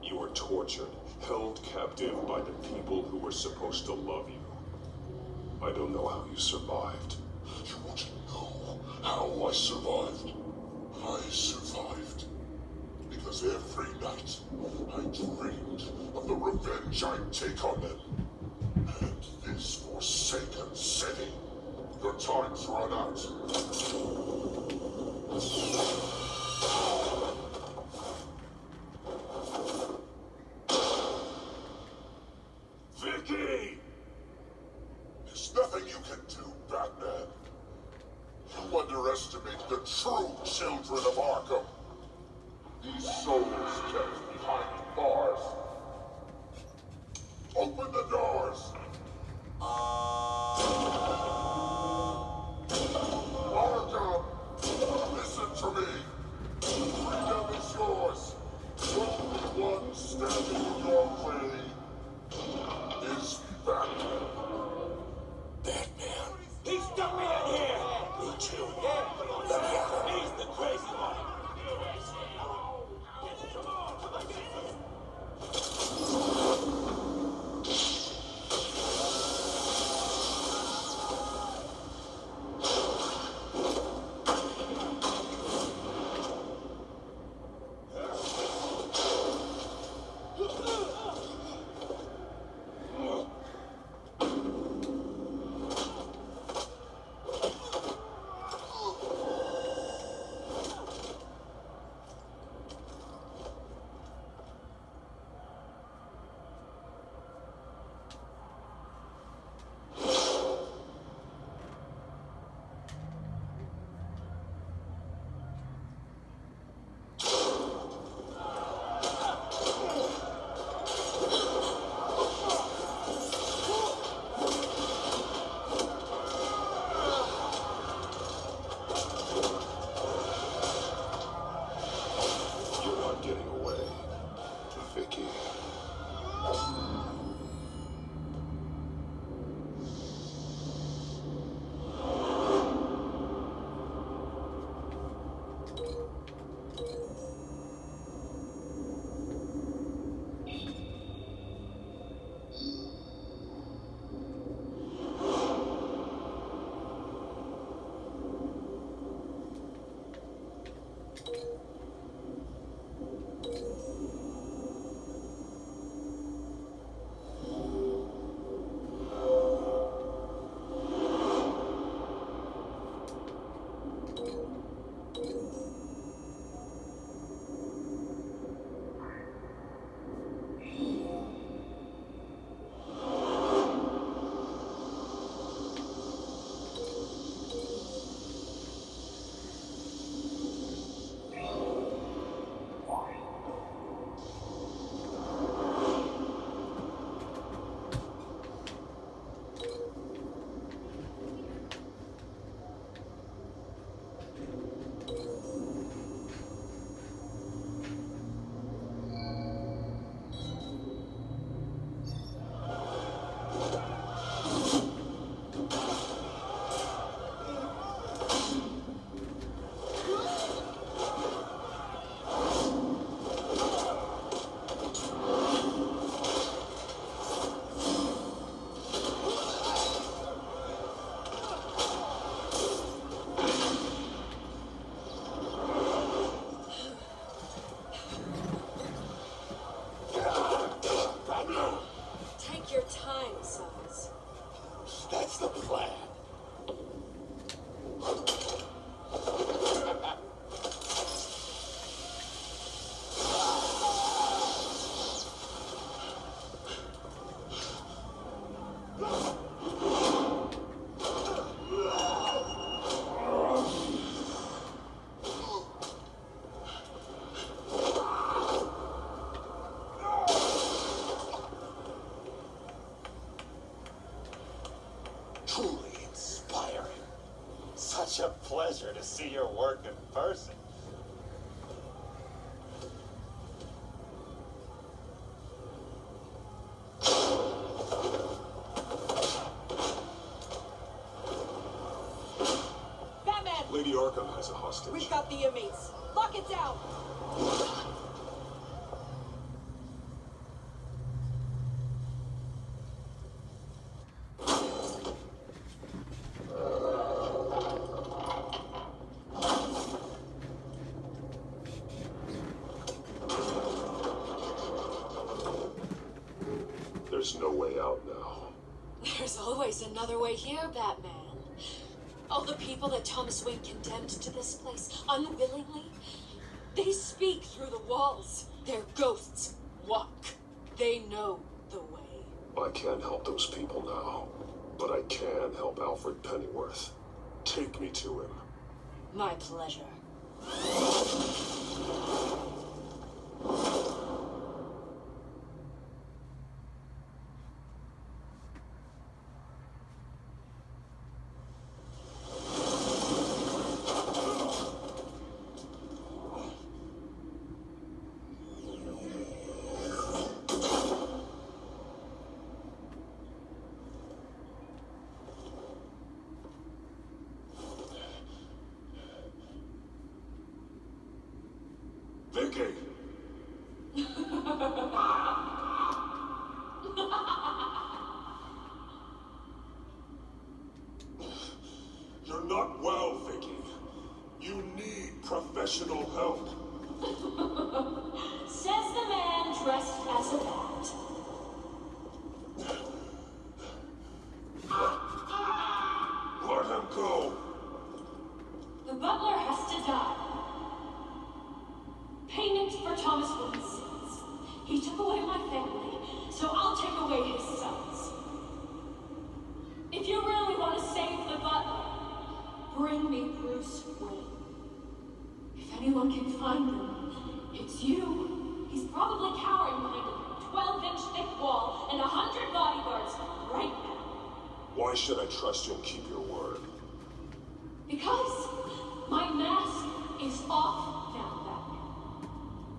You were tortured, held captive by the people who were supposed to love you. I don't know how you survived. You want to know how I survived? I survived because every night I dreamed of the revenge I'd take on them. And this forsaken city. Your time's run out. Vicky! There's nothing you can do, Batman. You underestimate the true children of Arkham. These souls kept behind bars. Open the doors! Arkham! Listen to me! Freedom is yours! The only one standing in your way is Batman. Batman. He stuck me in here! Me too. Let me out. He's the crazy one. Truly inspiring. Such a pleasure to see your work in person. Batman! Lady Arkham has a hostage. We've got the inmates. Lock it down! There's no way out now. There's always another way here, Batman. All the people that Thomas Wayne condemned to this place unwillingly, they speak through the walls. Their ghosts walk. They know the way. I can't help those people now, but I can help Alfred Pennyworth. Take me to him. My pleasure. Vicky! You're not well, Vicky. You need professional help. Says the man dressed as a bat. Let him go. The butler has to die. Payment for Thomas Wayne's sins. He took away my family, so I'll take away his sons. If you really want to save the butler, bring me Bruce Wayne. If anyone can find him, it's you. He's probably cowering behind a 12-inch thick wall and 100 bodyguards right now. Why should I trust you and keep your word? Because my mask is off now, Batman.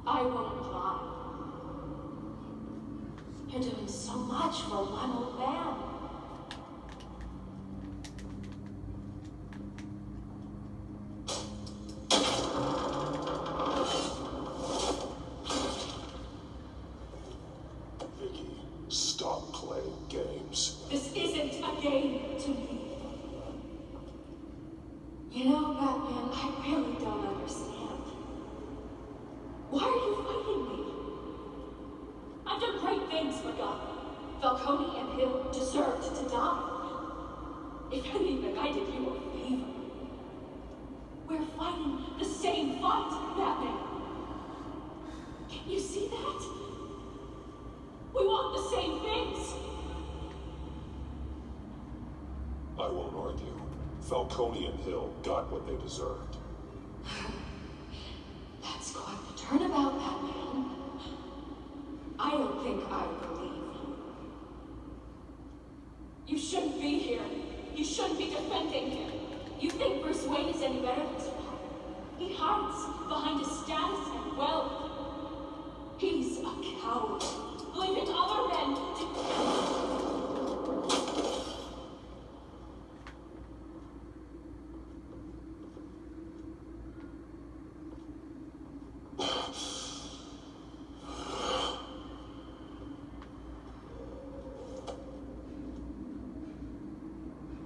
I won't lie. You're doing so much for one old man. Vicky, stop playing games. This isn't a game to me. You know, Batman, I really don't understand. Why are you fighting me? I've done great things for Gotham. Falcone and Hill deserved to die. If anything, I did you a favor. We're fighting the same fight, Batman. Can you see that? We want the same things. I won't argue. Falcone and Hill got what they deserved. That's quite the turnabout, Batman. I don't think I believe you. You shouldn't be here. You shouldn't be defending him. You think Bruce Wayne is any better than Spider? He hides behind his status and wealth. He's a coward, leaving other men to...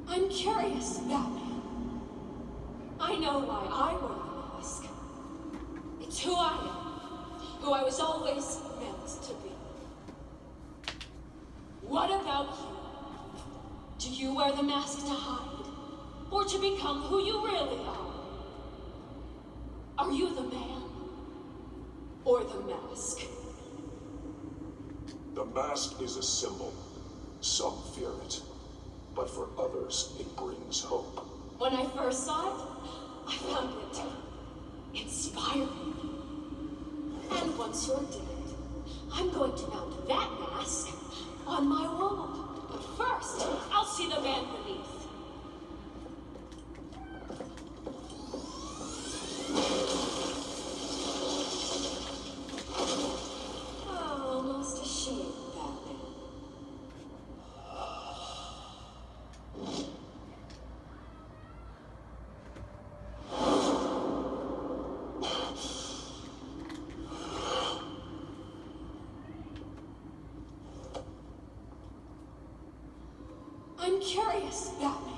I'm curious, Batman. I know why I wear the mask. It's who I am, who I was always meant to be. What about you? Do you wear the mask to hide, or to become who you really are? Are you the man, or the mask? The mask is a symbol. Some fear it. But for others, it brings hope. When I first saw it, I found it inspiring. And once you're dead, I'm going to mount that mask on my wall. But first, I'll see the man beneath. I'm curious, Batman.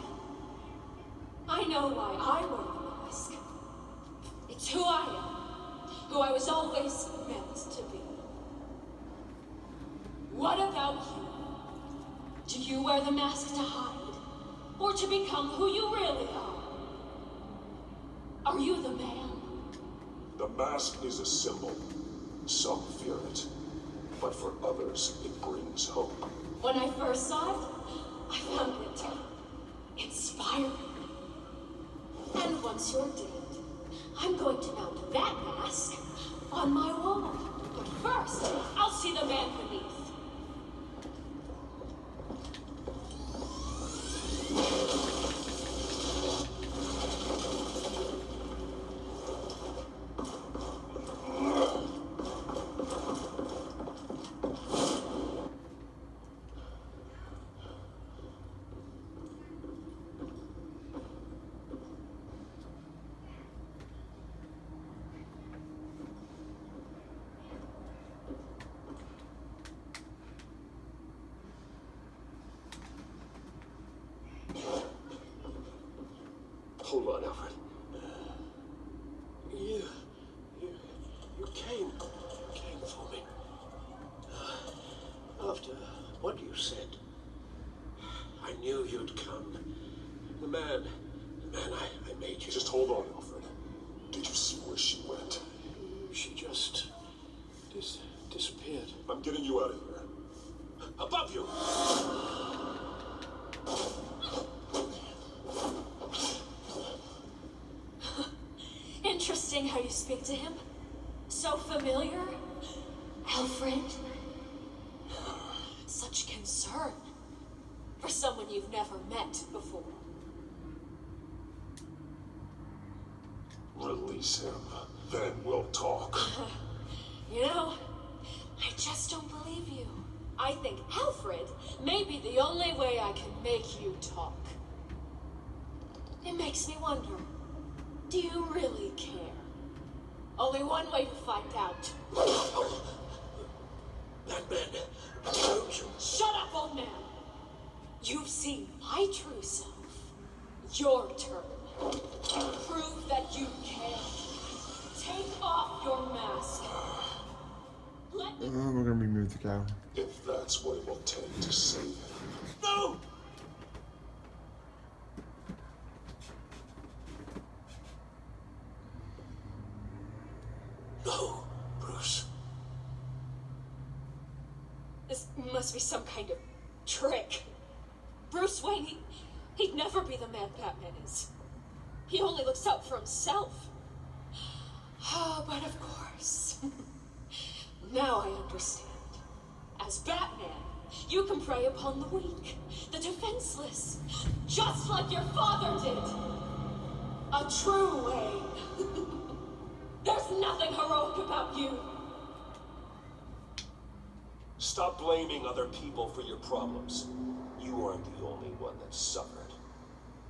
I know why I wear the mask. It's who I am. Who I was always meant to be. What about you? Do you wear the mask to hide? Or to become who you really are? Are you the man? The mask is a symbol. Some fear it, but for others, it brings hope. When I first saw it, I found it inspiring. And once you're dead, I'm going to mount that mask on my wall. But first, I'll see the man beneath. Hold on, Alfred. You came for me. After what you said, I knew you'd come. The man I made you. Just hold on, Alfred. Did you see where she went? She just disappeared. I'm getting you out of here. Above you! Interesting how you speak to him. So familiar. Alfred. Such concern for someone you've never met before. Release him. Then we'll talk. You know, I just don't believe you. I think Alfred may be the only way I can make you talk. It makes me wonder, do you really care? Only one way to find out. That man told you. Shut up, old man! You've seen my true self. Your turn. Prove that you care. Take off your mask. Let me... We're gonna remove the cow. If that's what it will take to save him. No! No, Bruce. This must be some kind of trick. Bruce Wayne, he'd never be the man Batman is. He only looks out for himself. Oh, but of course. Now I understand. As Batman, you can prey upon the weak, the defenseless, just like your father did. A true Wayne. There's nothing heroic about you. Stop blaming other people for your problems. You aren't the only one that suffered.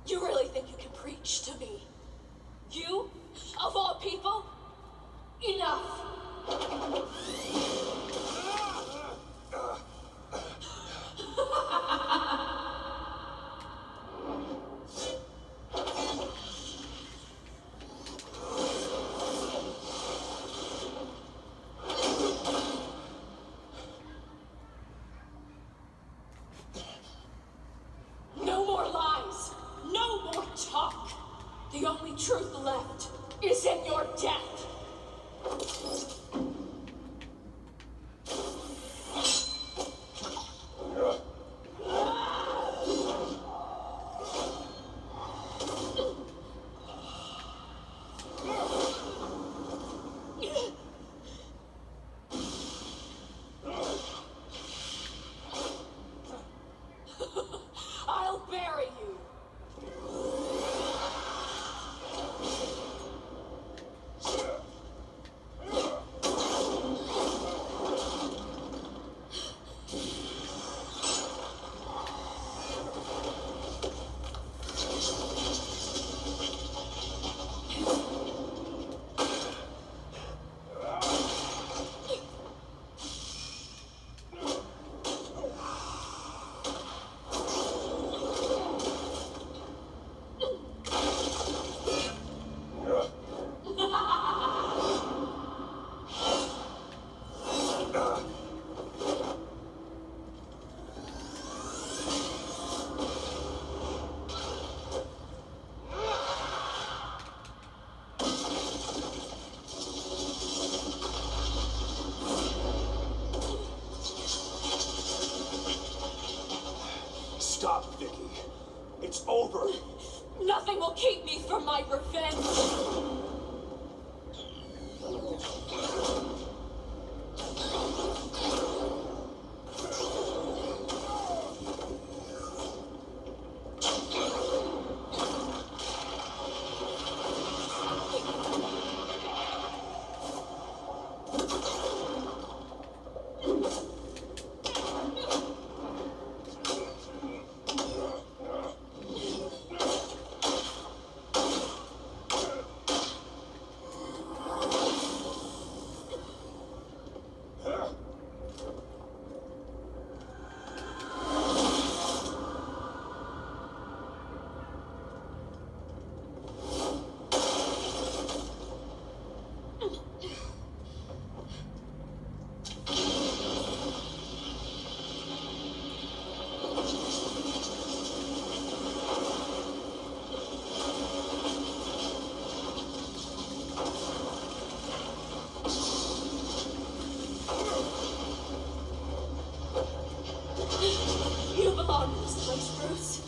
You really think you can preach to me? You? Of all people? Enough! No more lies! No more talk! The only truth left is in your death! I'll bury you! Stop, Vicky. It's over. Nothing will keep me from my revenge. You belong in this place, Bruce.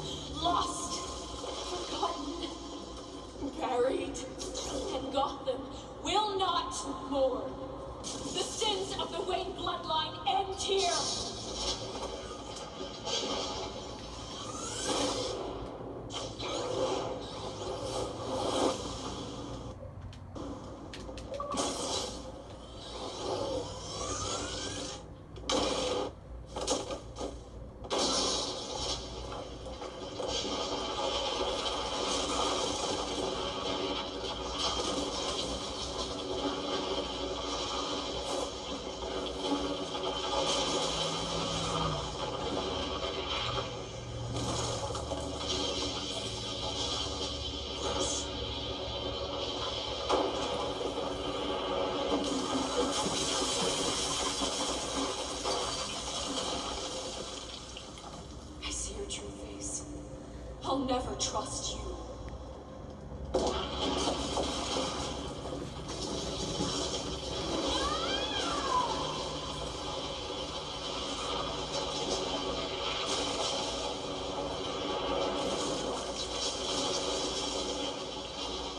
Lost, forgotten, buried. And Gotham will not mourn. The sins of the Wayne bloodline end here. I see your true face. I'll never trust you.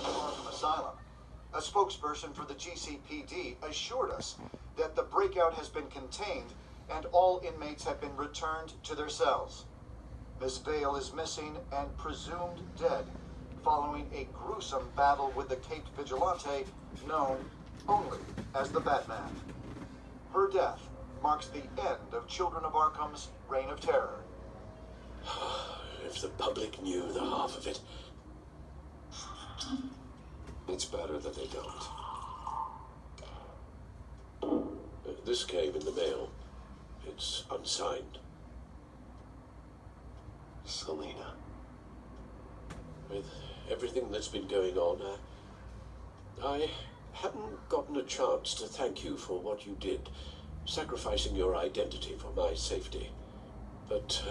Arkham Asylum. A spokesperson for the GCPD assured us that the breakout has been contained and all inmates have been returned to their cells. Miss Vale is missing and presumed dead following a gruesome battle with the caped vigilante known only as the Batman. Her death marks the end of Children of Arkham's reign of terror. If the public knew the half of it. It's better that they don't. This came in the mail. It's unsigned. Selina. With everything that's been going on, I haven't gotten a chance to thank you for what you did, sacrificing your identity for my safety. But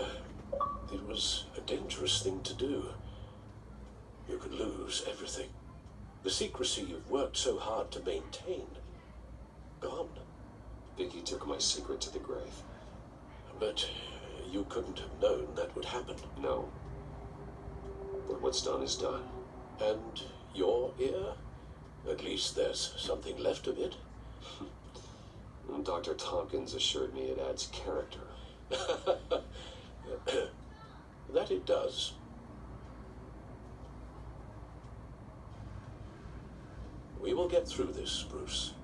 it was a dangerous thing to do. You could lose everything. The secrecy you've worked so hard to maintain. Gone. Vicky took my secret to the grave. But you couldn't have known that would happen. No. But what's done is done. And your ear? At least there's something left of it. Dr. Tompkins assured me it adds character. That it does. We will get through this, Bruce.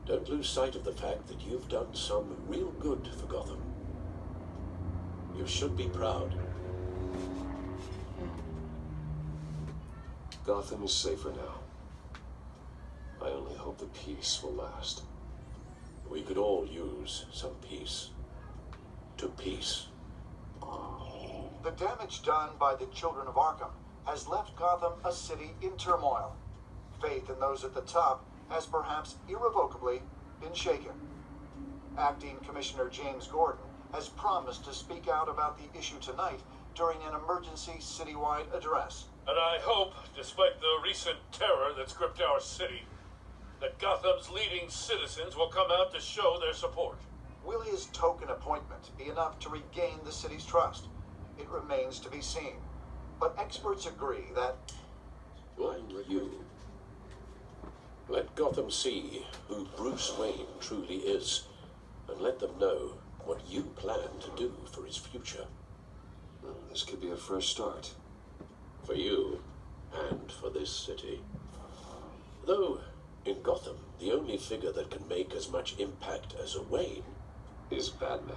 Don't lose sight of the fact that you've done some real good for Gotham. You should be proud. Gotham is safer now. I only hope the peace will last. We could all use some peace. To peace. The damage done by the Children of Arkham has left Gotham a city in turmoil. Faith in those at the top has perhaps irrevocably been shaken. Acting Commissioner James Gordon has promised to speak out about the issue tonight during an emergency citywide address. And I hope, despite the recent terror that's gripped our city, that Gotham's leading citizens will come out to show their support. Will his token appointment be enough to regain the city's trust? it remains to be seen. But experts agree that Like you. Let Gotham see who Bruce Wayne truly is, and let them know what you plan to do for his future. Well, this could be a fresh start. For you, and for this city. Though, in Gotham, the only figure that can make as much impact as a Wayne Is Batman.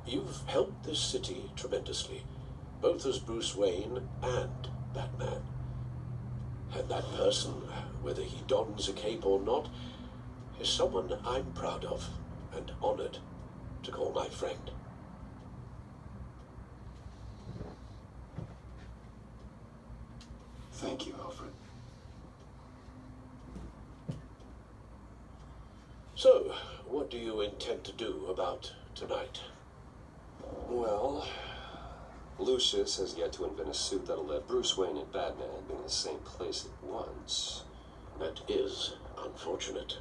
You've helped this city tremendously, both as Bruce Wayne and Batman. And that person, whether he dons a cape or not, is someone I'm proud of and honored to call my friend. Thank you, Alfred. So, what do you intend to do about tonight? Well, Lucius has yet to invent a suit that'll let Bruce Wayne and Batman be in the same place at once. That is unfortunate.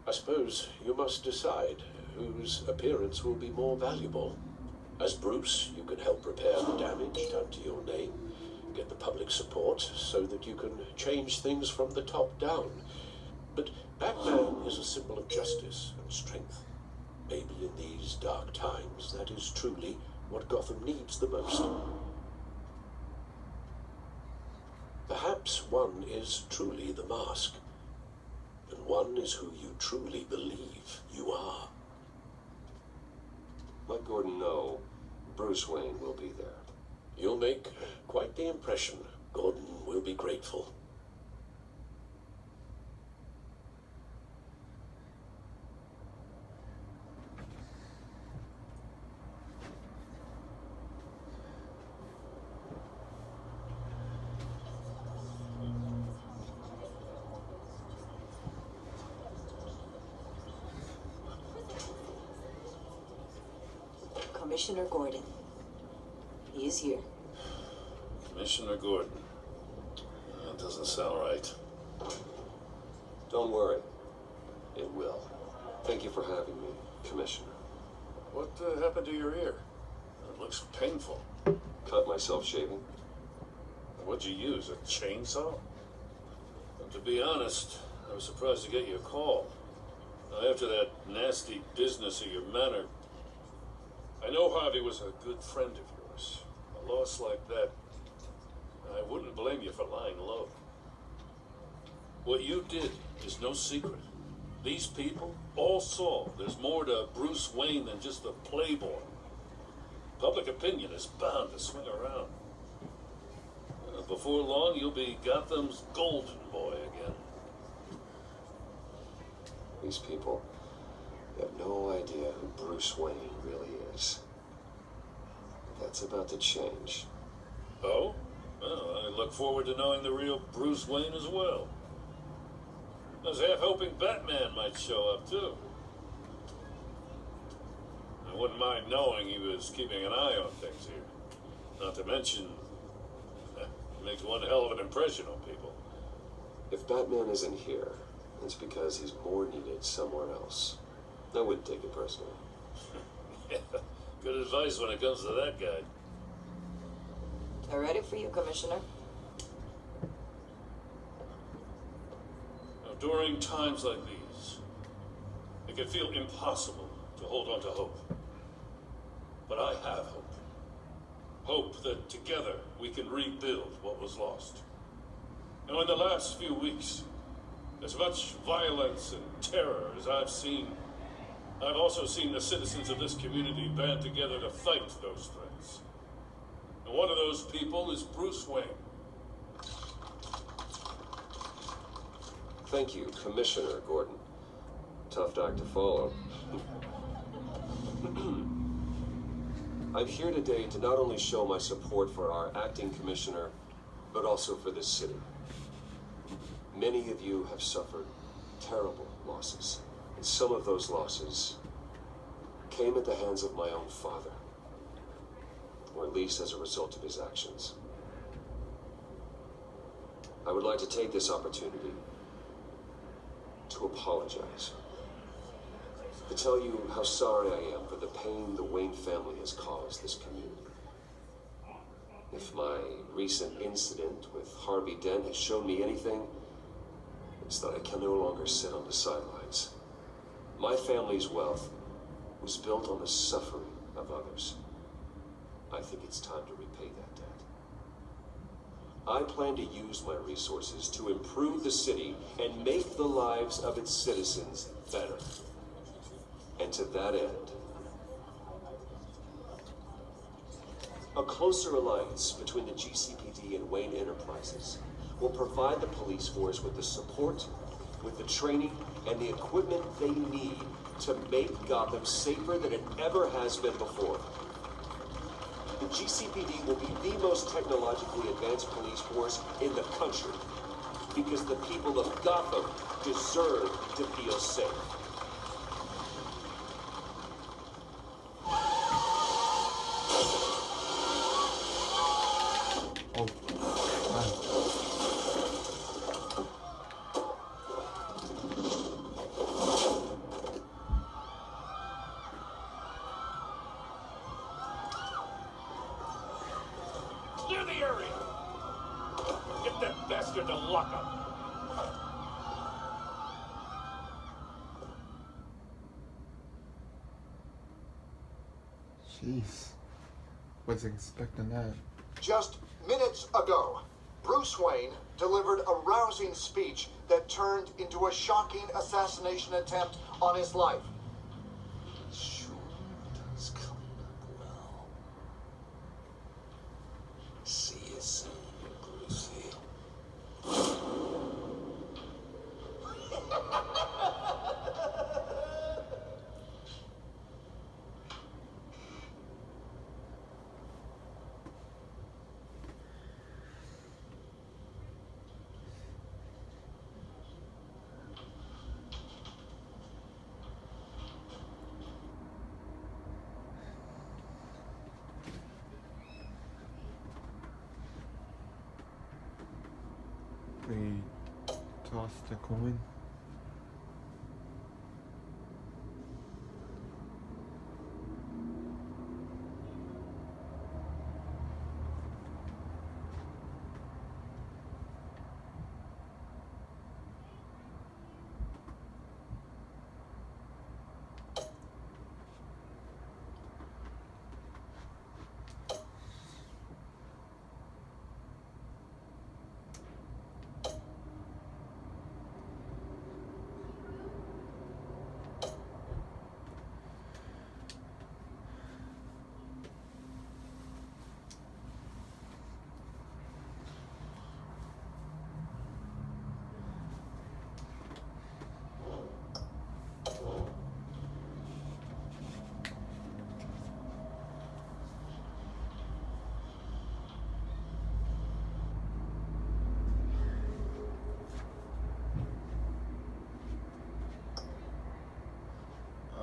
I suppose you must decide whose appearance will be more valuable. As Bruce, you can help repair the damage done to your name, get the public support so that you can change things from the top down. But Batman is a symbol of justice and strength. Maybe in these dark times, that is truly what Gotham needs the most. Perhaps one is truly the mask, and one is who you truly believe you are. Let Gordon know Bruce Wayne will be there. You'll make quite the impression. Gordon will be grateful. Commissioner Gordon. He is here. Commissioner Gordon. That doesn't sound right. Don't worry. It will. Thank you for having me, Commissioner. What happened to your ear? It looks painful. Cut myself shaving. What'd you use, a chainsaw? And to be honest, I was surprised to get your call. After that nasty business of your manor, I know Harvey was a good friend of yours. A loss like that, I wouldn't blame you for lying low. What you did is no secret. These people all saw there's more to Bruce Wayne than just a playboy. Public opinion is bound to swing around. Before long, you'll be Gotham's golden boy again. These people have no idea who Bruce Wayne really is. That's about to change. Oh? Well, I look forward to knowing the real Bruce Wayne as well. I was half hoping Batman might show up, too. I wouldn't mind knowing he was keeping an eye on things here. Not to mention, he makes one hell of an impression on people. If Batman isn't here, it's because he's more needed somewhere else. I wouldn't take it personally. Yeah, good advice when it comes to that guy. They're ready for you, Commissioner. Now, during times like these, it can feel impossible to hold on to hope. But I have hope. Hope that together we can rebuild what was lost. Now, in the last few weeks, as much violence and terror as I've seen, I've also seen the citizens of this community band together to fight those threats. And one of those people is Bruce Wayne. Thank you, Commissioner Gordon. Tough act to follow. I'm here today to not only show my support for our acting commissioner, but also for this city. Many of you have suffered terrible losses, and some of those losses came at the hands of my own father, or at least as a result of his actions. I would like to take this opportunity to apologize. to tell you how sorry I am for the pain the Wayne family has caused this community. If my recent incident with Harvey Dent has shown me anything, it's that I can no longer sit on the sidelines. My family's wealth was built on the suffering of others. I think it's time to repay that debt. I plan to use my resources to improve the city and make the lives of its citizens better. And to that end, a closer alliance between the GCPD and Wayne Enterprises will provide the police force with the support, with the training, and the equipment they need to make Gotham safer than it ever has been before. The GCPD will be the most technologically advanced police force in the country because the people of Gotham deserve to feel safe. Clear the area! Get that bastard to lock up! Jeez. Wasn't expecting that. Just minutes ago, Bruce Wayne delivered a rousing speech that turned into a shocking assassination attempt on his life. Sure does come up well. See you soon, Brucey. They tossed a coin.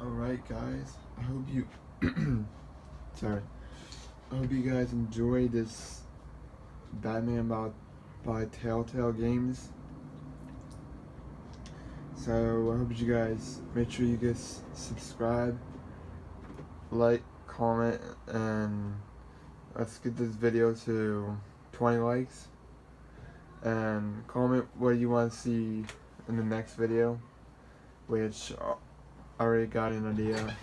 Alright guys, I hope you sorry. I hope you guys enjoyed this Batman by Telltale Games. So I hope you guys make sure you guys subscribe, like, comment, and let's get this video to 20 likes. And comment what you want to see in the next video, which I already got an idea.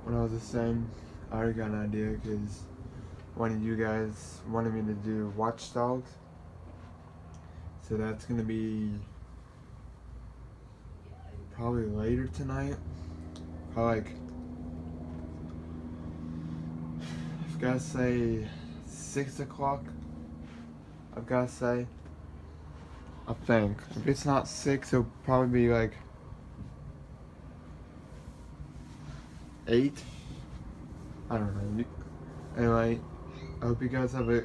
When I was just saying, I already got an idea because one of you guys wanted me to do Watch Dogs. So that's gonna be probably later tonight. Probably like, I've gotta say 6 o'clock. I've gotta say. I think. If it's not 6, it'll probably be like 8. I don't know. Anyway, I hope you guys have a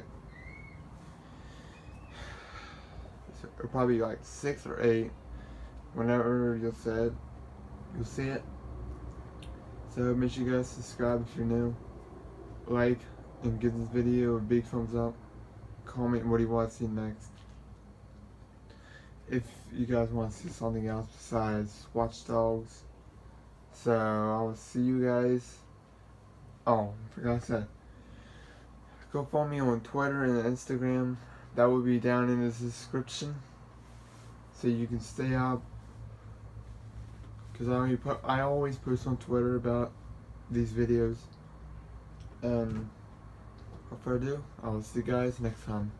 or probably like 6 or 8. Whenever you'll see it. So make sure you guys subscribe if you're new. Like and give this video a big thumbs up. Comment what you want to see next. If you guys want to see something else besides Watch Dogs. So I'll see you guys. Oh, I forgot to say. Go follow me on Twitter and Instagram. That will be down in the description. So you can stay up. Because I always post on Twitter about these videos. And without further ado, I will see you guys next time.